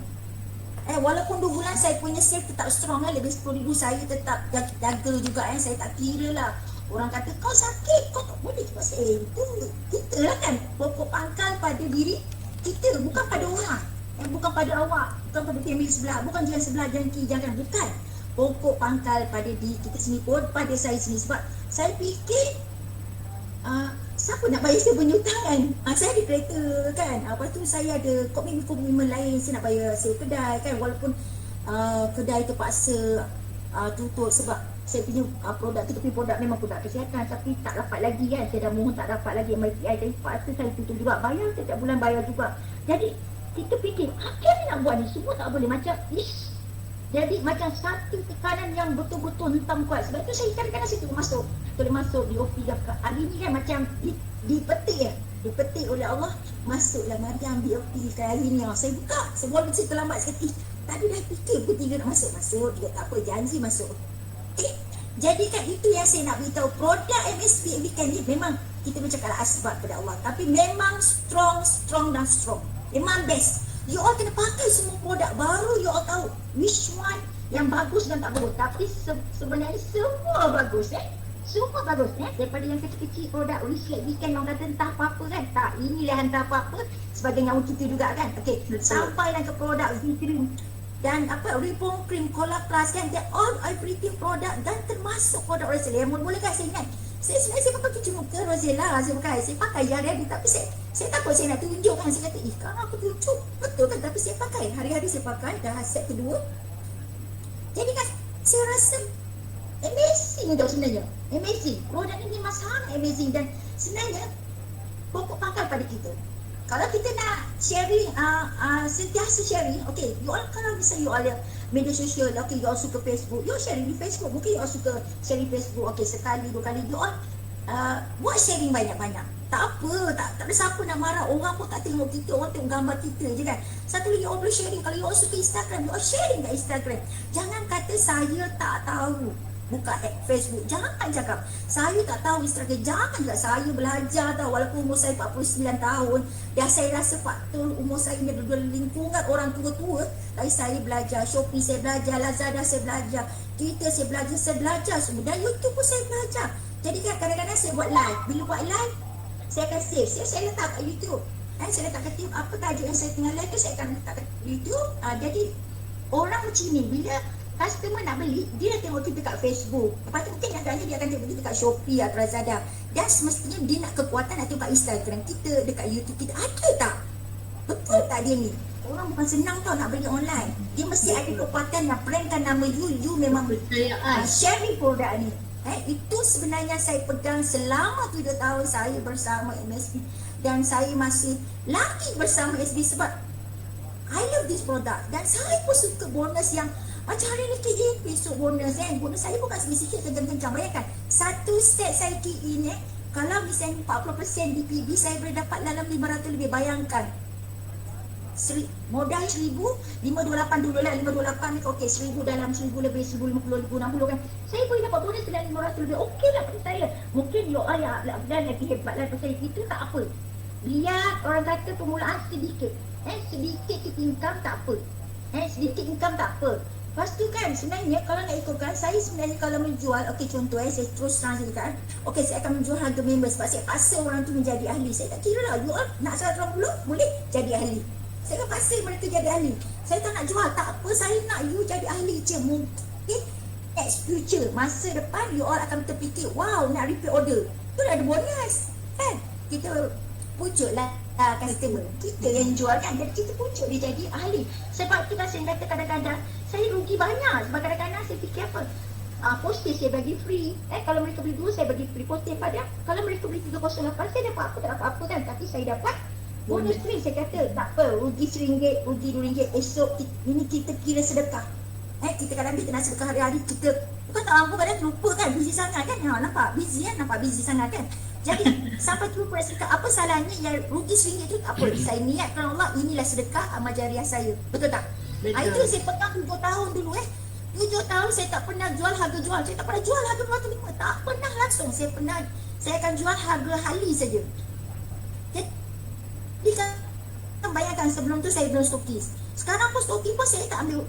Walaupun 2 bulan saya punya sale tetap strong lebih 10,000 saya tetap jaga juga saya tak kira lah. Orang kata kau sakit, kau tak boleh buat sale. Itu kita lah kan pokok pangkal pada diri kita, bukan pada orang. Bukan pada awak, bukan pada family sebelah, bukan jalan sebelah, jangan, bukan. Pokok pangkal pada diri kita sini pun, pada saya sini. Sebab saya fikir siapa nak bayar saya punya hutang kan? Saya ada kereta kan, lepas tu saya ada komitmen lain, saya nak bayar sewa kedai kan. Walaupun kedai terpaksa tutup sebab saya punya produk tu, tapi produk memang produk kesihatan, tapi tak dapat lagi kan. Saya dah mohon tak dapat lagi MITI, jadi terpaksa saya tutup juga, bayar setiap bulan bayar juga. Jadi kita fikir, apa ni nak buat ni? Semua tak boleh macam jadi macam satu tekanan yang betul-betul hentam kuat. Sebab tu saya kadang-kadang saya terus masuk di OP hari ni kan macam dipetik oleh Allah. Masuklah mari ambil OP hari ni. Saya buka, sebelum saya terlambat sekali. Tadi dah fikir pukul 3 nak masuk juga tak apa, janji masuk. Jadi kan itu yang saya nak beritahu, produk MSB weekend ni memang kita bercakap asbab pada Allah, tapi memang strong dan strong. Memang best. You all kena pakai semua produk baru, you all tahu which one yang bagus dan tak bagus. Tapi sebenarnya semua bagus semua bagus daripada yang kecil-kecil produk Wishlet weekend orang kata entah apa-apa kan. Tak, inilah entah apa-apa sebagai nyawa kita juga kan. Okey, sampai ke produk V-Cream dan ribbon cream, Cola Plus kan, they all everything produk dan termasuk produk Rozella. Yang mula-mula kan saya ingat saya pakai cuci muka Rozella, saya pakai hari-hari, tapi saya takut saya nak tunjuk kan. Saya kata kan aku tunjuk betul kan, tapi saya pakai hari-hari, saya pakai dah set kedua. Jadi kan saya rasa amazing tau sebenarnya, amazing. Produk ni memang sangat amazing dan sebenarnya pokok pangkal pada kita. Kalau kita nak sharing, sentiasa sharing, okay, you all kalau misalnya you all media sosial, okay, you all suka Facebook, you all sharing di Facebook, mungkin you all suka sharing Facebook, okay, sekali, 2 kali, you all buat sharing banyak-banyak. Tak apa, tak ada siapa nak marah, orang pun tak tengok kita, orang tengok gambar kita je kan. Satu lagi, you all boleh sharing, kalau you all suka Instagram, you all sharing kat Instagram. Jangan kata saya tak tahu buka Facebook, jangan cakap saya tak tahu Instagram, jangan juga. Saya belajar tau, walaupun umur saya 49 tahun dah saya rasa faktor umur saya ni berdua lingkungan orang tua-tua, tapi saya belajar Shopee, saya belajar Lazada, saya belajar Twitter, saya belajar semua, dan YouTube pun saya belajar. Jadi kan kadang-kadang saya buat live, bila buat live saya akan save, saya letak kat YouTube saya letak kat YouTube, apa tajuk yang saya tengah live tu saya akan letak kat YouTube. Jadi orang macam ni, bila customer nak beli, dia dah tengok kita kat Facebook. Lepas tu mungkin agaknya dia akan tengok kita kat Shopee atau Lazada. Dan semestinya dia nak kekuatan nak tengok kat Instagram kita, dekat YouTube kita. Ada tak? Betul tak dia ni? Orang bukan senang tau nak beli online. Dia mesti ada kekuatan nak brandkan nama you memang sharing produk ni. Itu sebenarnya saya pegang selama 7 tahun saya bersama MSB. Dan saya masih lagi bersama MSB sebab I love this product. Dan saya pun suka bonus yang Macam hari ni key in, besok bonus bonus saya bukan sikit-sikit kencang-kencang. Bayangkan, satu set saya key in kalau misalnya 40% DPB saya boleh dapat dalam 500 lebih. Bayangkan, modal 1,000, 528 dulu lah, 528 ni okey, 1,000 dalam 1,000 lebih, 1,050, 1,060 kan. Saya boleh dapat bonus dalam 500 lebih. Okey lah pada saya. Mungkin you all yang lagi hebat lah pasal itu, tak apa. Biar orang kata permulaan sedikit. Sedikit kita income tak apa. Sedikit income tak apa. Lepas tu kan sebenarnya kalau nak ikutkan, saya sebenarnya kalau menjual, okey contoh saya terus terang saja kan. Okey, saya akan menjual harga member sebab saya paksa orang tu menjadi ahli. Saya tak kira lah, you all nak 180 boleh jadi ahli. Saya akan paksa mereka jadi ahli. Saya tak nak jual, tak apa, saya nak you jadi ahli je. Mungkin next future, masa depan you all akan terfikir, wow nak repeat order, tu dah ada bonus kan. Kita pujuk lah customer kita yang jual kan, jadi kita pujuk dia jadi ahli. Sebab tu kan saya kata kadang-kadang saya rugi banyak, sebab kadang-kadang saya fikir apa, postage saya bagi free. Kalau mereka beli 2 saya bagi free postage pada. Kalau mereka beli 308 saya dapat apa, tak dapat apa kan, tapi saya dapat bonus free. Saya kata tak apa, rugi RM1, rugi RM2, esok ini kita kira sedekah. Kita kadang kita nak sedekah hari-hari, kita bukan tak mampu, kadang lupa kan, busy sangat kan. Nampak busy kan, nampak busy sangat kan. Jadi sampai terlupa sedekah. Apa salahnya yang rugi RM1 tu tak apa, saya niatkan Allah, inilah sedekah amal jariah saya. Betul tak? Itu saya pegang 7 tahun dulu 7 tahun saya tak pernah jual harga jual. Saya tak pernah jual harga 205. Tak pernah langsung. Saya akan jual harga hali saja. Jadi kan bayangkan sebelum tu saya belum stokis. Sekarang pun stoking pun saya tak ambil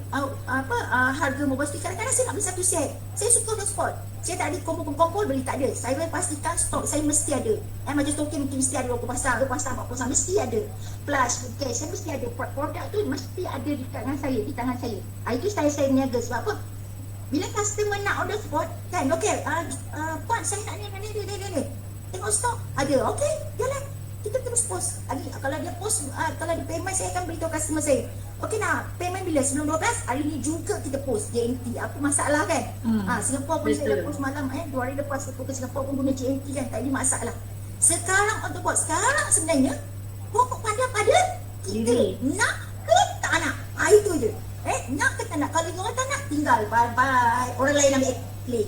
harga mobile stick. Kadang-kadang saya nak beli satu set. Saya suka on spot. Saya tak ada kompol beli, tak ada. Saya boleh pastikan stok saya mesti ada. Macam stoking mungkin mesti ada 20 pasang, 20 pasang, 40 pasang, mesti ada. Plus okay, saya mesti ada. Produk tu mesti ada di tangan saya, Itu saya niaga. Sebab apa? Bila customer nak order spot kan, okey, Puan saya nak ni. Tengok stok ada. Okey, jalan. Kita terus post. Kalau dia post, kalau dia payment, saya akan beritahu customer saya, okey nak payment bila? Sebelum 12, hari ni juga kita post JNT. Apa masalah kan? Singapura pun saya dah post malam 2 hari lepas saya ke Singapura pun guna JNT kan, tak ada masalah. Sekarang on the board, sekarang sebenarnya pokok pada kita nak ke tak nak. Itu je. Nak ke tak nak. Kalau you orang tak nak, tinggal bye-bye. Orang lain ambil play.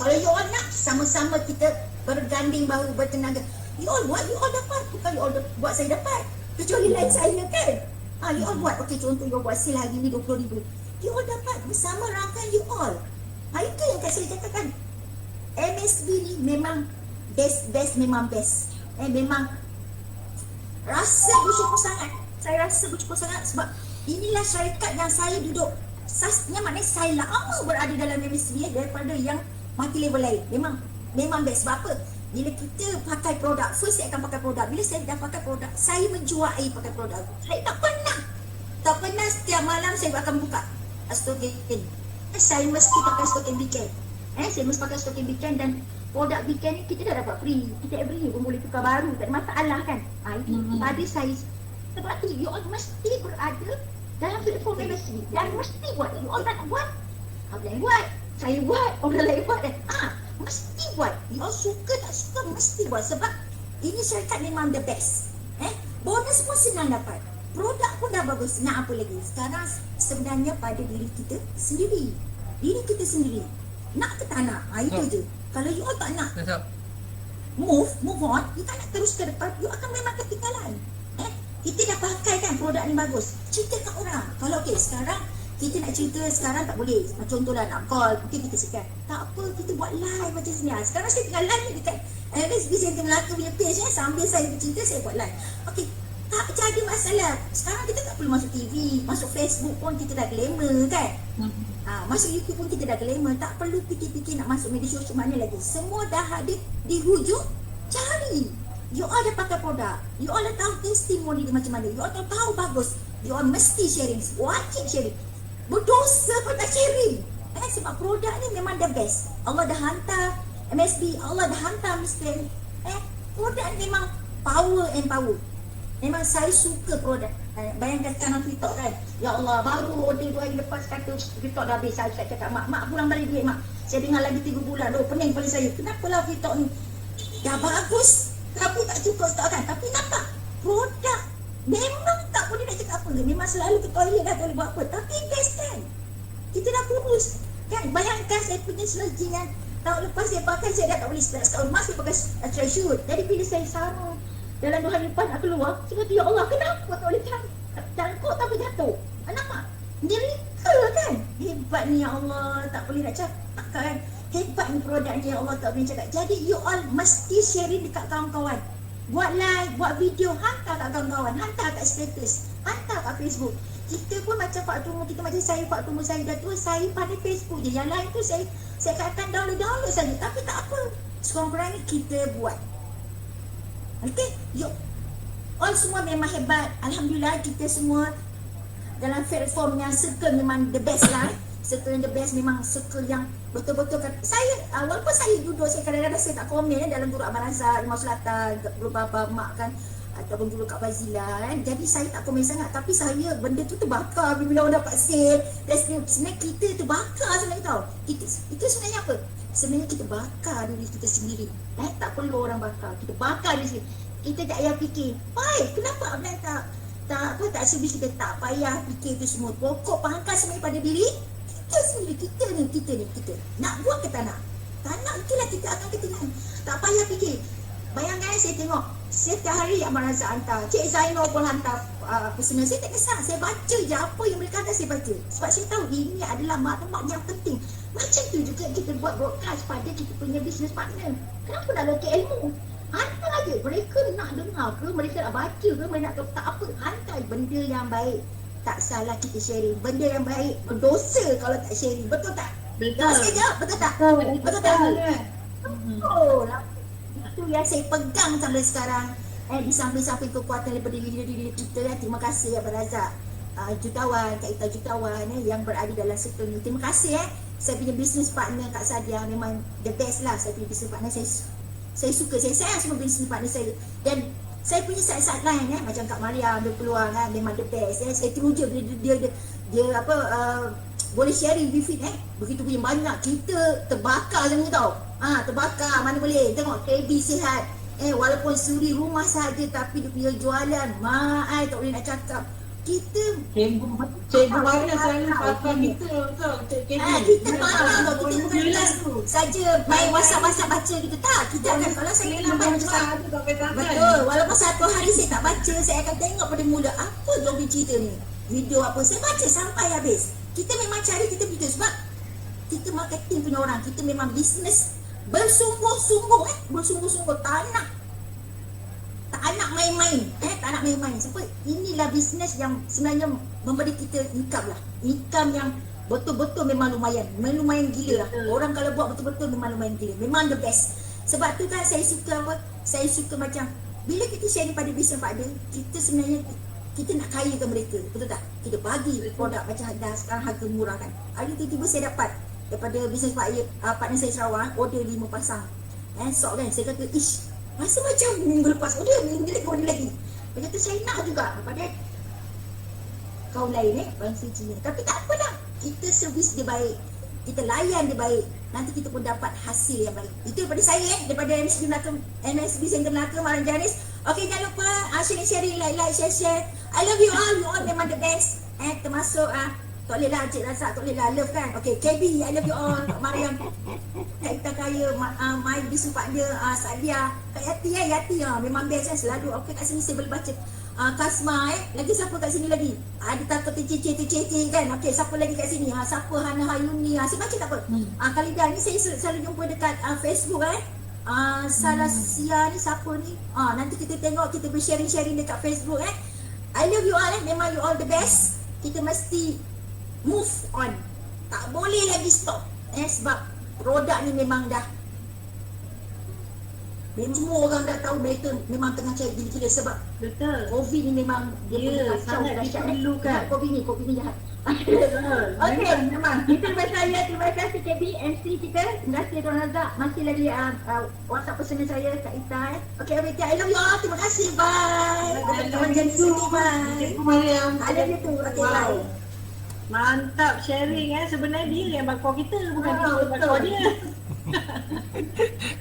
Kalau you orang nak, sama-sama kita berganding bahu, bertenaga. You all buat, you all dapat. Bukan you all buat saya dapat. Kecuali lain saya kan. You all buat, okey contoh you all buat sale hari ni 20,000. You all dapat bersama rangkaian you all. Itu yang saya cakapkan. MSB ni memang best memang best. Memang rasa bersyukur sangat. Saya rasa bersyukur sangat sebab inilah syarikat yang saya duduk. Maknanya saya lama berada dalam MSB daripada yang multi level lain. Memang best. Sebab apa? Bila kita pakai produk, first saya akan pakai produk. Bila saya dah pakai produk, saya menjual pakai produk. Saya tak pernah setiap malam saya akan buka stok weekend. Saya mesti pakai stok weekend. Saya mesti pakai stok weekend dan produk weekend ni kita dah dapat free. Kita every year pun boleh tukar baru, tak ada masalah kan. Itu pada saya. Sebab tu you all mesti berada dalam platform MSB dan mesti buat. You all tak nak buat, boleh buat. Saya buat, orang lain buat dan mesti buat. You all suka tak suka mesti buat sebab ini syarikat memang the best. Bonus pun senang dapat. Produk pun dah bagus. Nak apa lagi? Sekarang sebenarnya pada diri kita sendiri. Nak ke tak nak? Itu je. Kalau you all tak nak move on, you tak nak terus ke depan, you akan memang ketinggalan. Kita dah pakai kan produk ni bagus. Cerita kat orang. Kalau okey sekarang kita nak cerita sekarang tak boleh. Contohlah nak call, mungkin kita cakap tak apa, kita buat live macam sini. Sekarang saya tengah live dekat MSB Center Melaka punya page sambil saya bercerita, saya buat live. Okey, tak jadi masalah. Sekarang kita tak perlu masuk TV, masuk Facebook pun kita dah glamour kan. Masuk YouTube pun kita dah glamour. Tak perlu fikir-fikir nak masuk media sosial mana lagi. Semua dah ada di hujung jari. You all dah pakai produk, you all dah tahu testimoni dia macam mana, you all tahu bagus, you all mesti sharing, wajib sharing. Berdosa pun tak sharing. Sebab produk ni memang the best. Allah dah hantar MSB, Allah dah hantar Mr. Produk ni memang power. Memang saya suka produk. Bayangkan sekarang TikTok kan, ya Allah, baru order 2 hari lepas kata TikTok dah habis. Saya cakap, mak pulang balik duit mak. Saya dengar lagi 3 bulan, pening kepala saya. Kenapalah TikTok ni dah bagus tapi tak cukup stok kan. Tapi nampak produk memang tak boleh nak cakap apa. Memang selalu ke toilet dah tak boleh buat apa. Tapi best kan. kita dah kurus. Kan bayangkan saya punya selagi yang tahun lepas saya pakai, saya dah tak boleh setahun emas saya pakai treasure. Jadi bila saya sarung dalam 2 hari lepas nak keluar, saya kata, ya Allah, kenapa tak boleh cangkuk tapi jatuh? Nampak? Miracle kan? Hebat ni ya Allah, tak boleh nak cakap kan? Hebat ni produk ni ya Allah, tak boleh cakap. Jadi you all mesti sharing dekat kawan-kawan. Buat live, buat video, hantar kat kawan-kawan, hantar kat status, hantar kat Facebook. Kita pun macam Pak Tumu, kita macam saya, Pak Tumu saya dah tua, saya pada Facebook je. Yang lain tu saya akan download saja. Tapi tak apa, sekurang-kurangnya kita buat. Okay, yuk. All semua memang hebat. Alhamdulillah kita semua dalam platform yang circle memang the best lah. Circle yang the best memang circle yang betul-betul kan. Saya, walaupun saya duduk, saya kadang-kadang saya tak komen dalam grup Abang Razak, Imam Selatan, grup Bapa Mak kan, ataupun dulu Kak Fazila kan. Jadi saya tak komen sangat, tapi saya benda tu terbakar bila orang dapat sale. Dan sebenarnya kita terbakar sebenarnya tau. Itu sebenarnya apa? Sebenarnya kita bakar diri kita sendiri. Tak perlu orang bakar. Kita bakar diri sendiri. Kita tak payah fikir, baik, kenapa Abang tak servis kita, tak payah fikir tu semua. Pokok pangkal sebenarnya pada diri kita sendiri, kita ni. Nak buat ke tak nak? Tak nak, itulah kita akan kita ni. Tak payah fikir. Bayangkan saya tengok setiap hari Abang Razak hantar, Cik Zainal pun hantar pesanan. Saya tak kisah, saya baca je apa yang mereka hantar, saya baca. Sebab saya tahu ini adalah maklumat yang penting. Macam tu juga kita buat broadcast pada kita punya business partner. Kenapa nak lokek ilmu? Hantar aja, mereka nak dengar ke, mereka nak baca ke, mereka nak tahu tak apa. Hantar benda yang baik. Tak salah kita sharing. Benda yang baik, berdosa kalau tak sharing. Betul tak? Betul. Sikit je, betul tak? Betul tak? Betul. Itu yang saya pegang sampai sekarang. Di samping-samping kekuatan daripada diri kita. Terima kasih Abang Razak, jutawan, Kak Ita jutawan yang berada dalam sektor ni. Terima kasih Saya punya business partner Kak Sadia memang the best lah. Saya punya business partner, saya suka, saya sayang semua business partner saya. Dan saya punya side-side lain macam Kak Mariam, dia peluang kan, memang the best. Saya teruja dia boleh sharing with it begitu punya banyak. Kita terbakar semua tau. Terbakar, mana boleh. Tengok KB sihat. Walaupun suri rumah saja, tapi dia punya jualan tak boleh nak cakap. Kita Cikgu mana selalu pakar kita betul. kita marah tau. Kita bukan kelas tu saja main WhatsApp baca gitu. Tak, kita akan, kalau saya lambat macam betul, walaupun satu hari saya tak baca, saya akan tengok pada mula apa Zombie cerita ni, video apa, saya baca sampai habis. Kita memang cari, kita video sebab kita marketing punya orang, kita memang bisnes bersungguh-sungguh tak nak main-main. Tak nak main-main. Sebab inilah bisnes yang sebenarnya memberi kita income lah. Income yang betul-betul memang lumayan. Lumayan gila lah. Orang kalau buat betul-betul memang lumayan gila. Memang the best. Sebab tu kan saya suka apa? Saya suka macam bila kita share pada bisnes partner, kita sebenarnya kita nak kayakan mereka. Betul tak? Kita bagi produk macam sekarang harga murah kan. Hari tiba-tiba saya dapat daripada bisnes partner saya Sarawak, order 5 pasang. Sok kan, saya kata, ish, masa macam minggu lepas minggu lagi. Dia kata saya nak juga daripada kaum lain bangsa Cina. Tapi tak apalah, kita servis dia baik, kita layan dia baik, nanti kita pun dapat hasil yang baik. Itu daripada saya daripada MSB Center Melaka Maran Janis. Okey, jangan lupa sharing, like, share. I love you all memang the best. Termasuk tak boleh lah Cik Razak, tak boleh lah love kan. Okay, KB, I love you all. Kak Mariam, Kak Ita Kaya, my business partner, Sadia, Kak Yati memang best selalu. Okay, kat sini saya boleh baca. Kasma lagi siapa kat sini lagi? Ada takut terceceh kan. Okay, siapa lagi kat sini? Siapa Hana Hayuni? Saya baca tak apa. Kalidah ni saya selalu jumpa dekat Facebook Salasia ni siapa ni? Nanti kita tengok, kita bersharing dekat Facebook I love you all memang you all the best. Kita mesti move on. Tak boleh lagi stop. Sebab produk ni memang dah semua orang dah tahu mereka memang tengah cari gila-gila sebab Betul. COVID ni memang dia sangat diperlukan. COVID ni jahat. Betul. Okey, memang. Itu daripada saya. Terima kasih KB, MC kita. Terima kasih Tuan Razak. Masih lagi WhatsApp pesanan saya Kak Ita. Okey, I love you all. Terima kasih. Bye. Teman-teman jadi sini. Bye. Cikgu Mariam. I love you too. Okey, bye. Mantap sharing sebenarnya dia yang bakar kita, bukan kita yang bakar dia.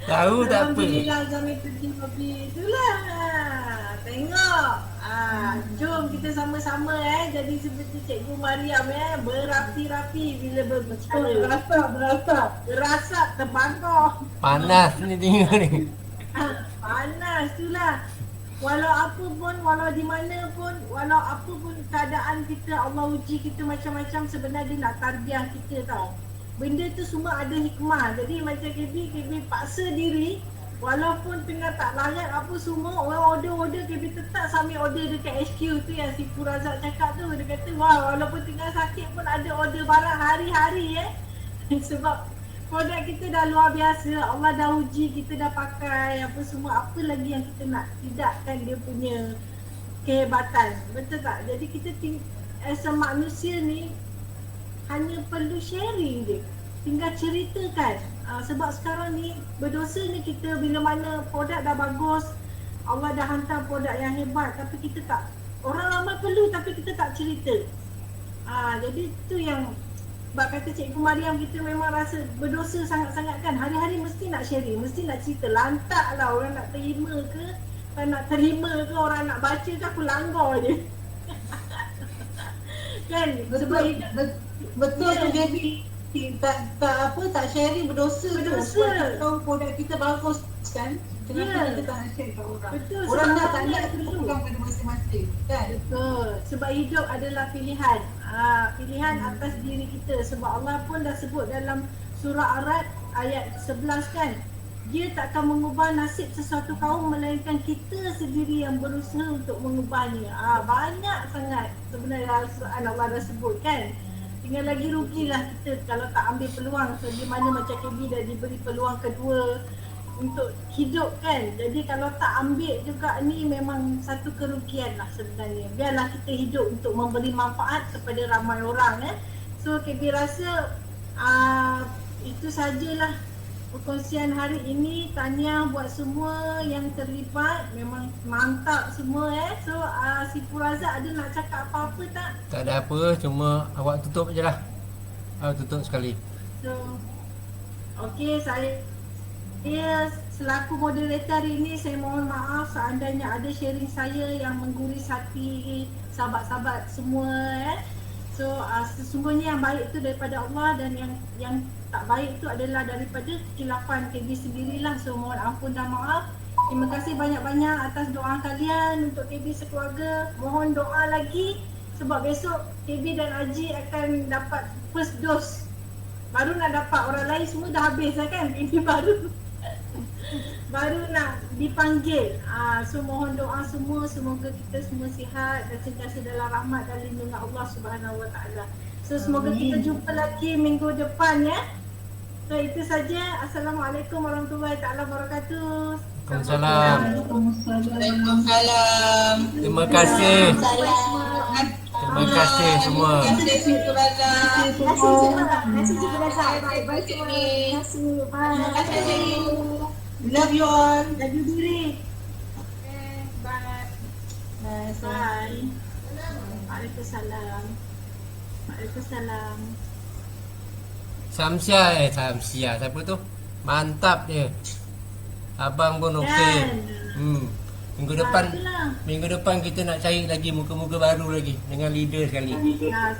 Tahu tak apa. Alhamdulillah Zami pergi kopi itulah. Tengok. Jom kita kita sama-sama jadi seperti Cikgu Mariam berapi-rapi bila berbicara. Berasap terbakar. Panas ni tengok ni. Panas itulah. Walau apa pun, walau di mana pun, walau apa pun keadaan kita, Allah uji kita macam-macam, sebenarnya dia nak tarbiyah kita tau. Benda tu semua ada hikmah. Jadi macam KB paksa diri, walaupun tengah tak larat apa semua, orang order KB tetap submit order dekat HQ tu yang si Purazak cakap tu. Dia kata wah, walaupun tengah sakit pun ada order barang hari-hari sebab produk kita dah luar biasa, Allah dah uji, kita dah pakai apa semua, apa lagi yang kita nak tidakkan dia punya kehebatan, betul tak? Jadi kita as a manusia ni hanya perlu sharing je, tinggal ceritakan. Sebab sekarang ni berdosa ni kita bila mana produk dah bagus, Allah dah hantar produk yang hebat, tapi kita tak, orang ramai perlu tapi kita tak cerita. Jadi tu yang sebab kata Cikgu Mariam, kita memang rasa berdosa sangat-sangat kan. Hari-hari mesti nak sharing, mesti nak cerita. Lantak lah orang nak terima ke, tak nak terima ke, orang nak baca ke, aku langgar je. Kan? Betul tu jadi tak sharing berdosa. Berdosa. Tahu produk kita bagus kan. Kenapa kita tak nak share kat orang? Betul. Orang dah tak nak terpulang pada masing-masing kan. Betul. Sebab hidup adalah pilihan. Pilihan atas diri kita. Sebab Allah pun dah sebut dalam surah Ar-Ra'd ayat 11 kan. Dia takkan mengubah nasib sesuatu kaum melainkan kita sendiri yang berusaha untuk mengubahnya. Banyak sangat sebenarnya Al-Quran Allah dah sebut kan. Tinggal lagi rugilah kita kalau tak ambil peluang. So di mana macam KB dah diberi peluang kedua untuk hidup kan. Jadi kalau tak ambil juga ni memang satu kerugian lah sebenarnya. Biarlah kita hidup untuk memberi manfaat kepada ramai orang So KB rasa itu sajalah perkongsian hari ini. Tahniah buat semua yang terlibat, memang mantap semua So si Purazak ada nak cakap apa-apa tak? Tak ada apa, cuma awak tutup je lah. Awak tutup sekali. So okey, saya selaku moderator hari ini, saya mohon maaf seandainya ada sharing saya yang mengguris hati sahabat-sahabat semua So sesungguhnya yang baik itu daripada Allah, dan yang tak baik itu adalah daripada kesilapan KB sendirilah. So mohon ampun dan maaf. Terima kasih banyak-banyak atas doa kalian untuk KB sekeluarga. Mohon doa lagi sebab besok KB dan Haji akan dapat first dose. Baru nak dapat, orang lain semua dah habis lah kan. Ini baru nak dipanggil. So mohon doa semua, semoga kita semua sihat dan sentiasa dalam rahmat dan lindungan Allah Subhanahu Wa Taala. So semoga kita jumpa lagi minggu depan So itu saja. Assalamualaikum warahmatullahi taala wabarakatuh. Waalaikumsalam. Waalaikumsalam. Terima kasih. Terima kasih semua. Love you all. Jaga diri. Bye. Bye. Waalaikumsalam. Waalaikumsalam. Samsia siapa tu? Mantap dia. Abang pun okey. Minggu depan kita nak cari lagi muka-muka baru lagi dengan leader sekali. Saya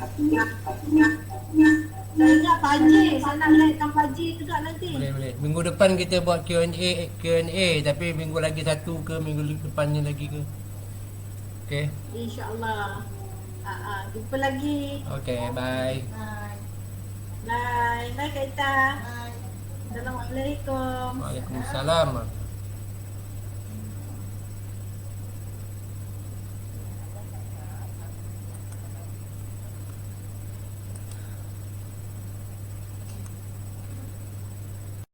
ingat Paji, saya nak naikkan Paji juga nanti. Boleh. Minggu depan kita buat Q&A tapi minggu lagi satu ke minggu depannya lagi ke. Okey. InsyaAllah. Jumpa lagi. Okey, bye. Bye. Bye Kak Ita. Assalamualaikum. Waalaikumsalam.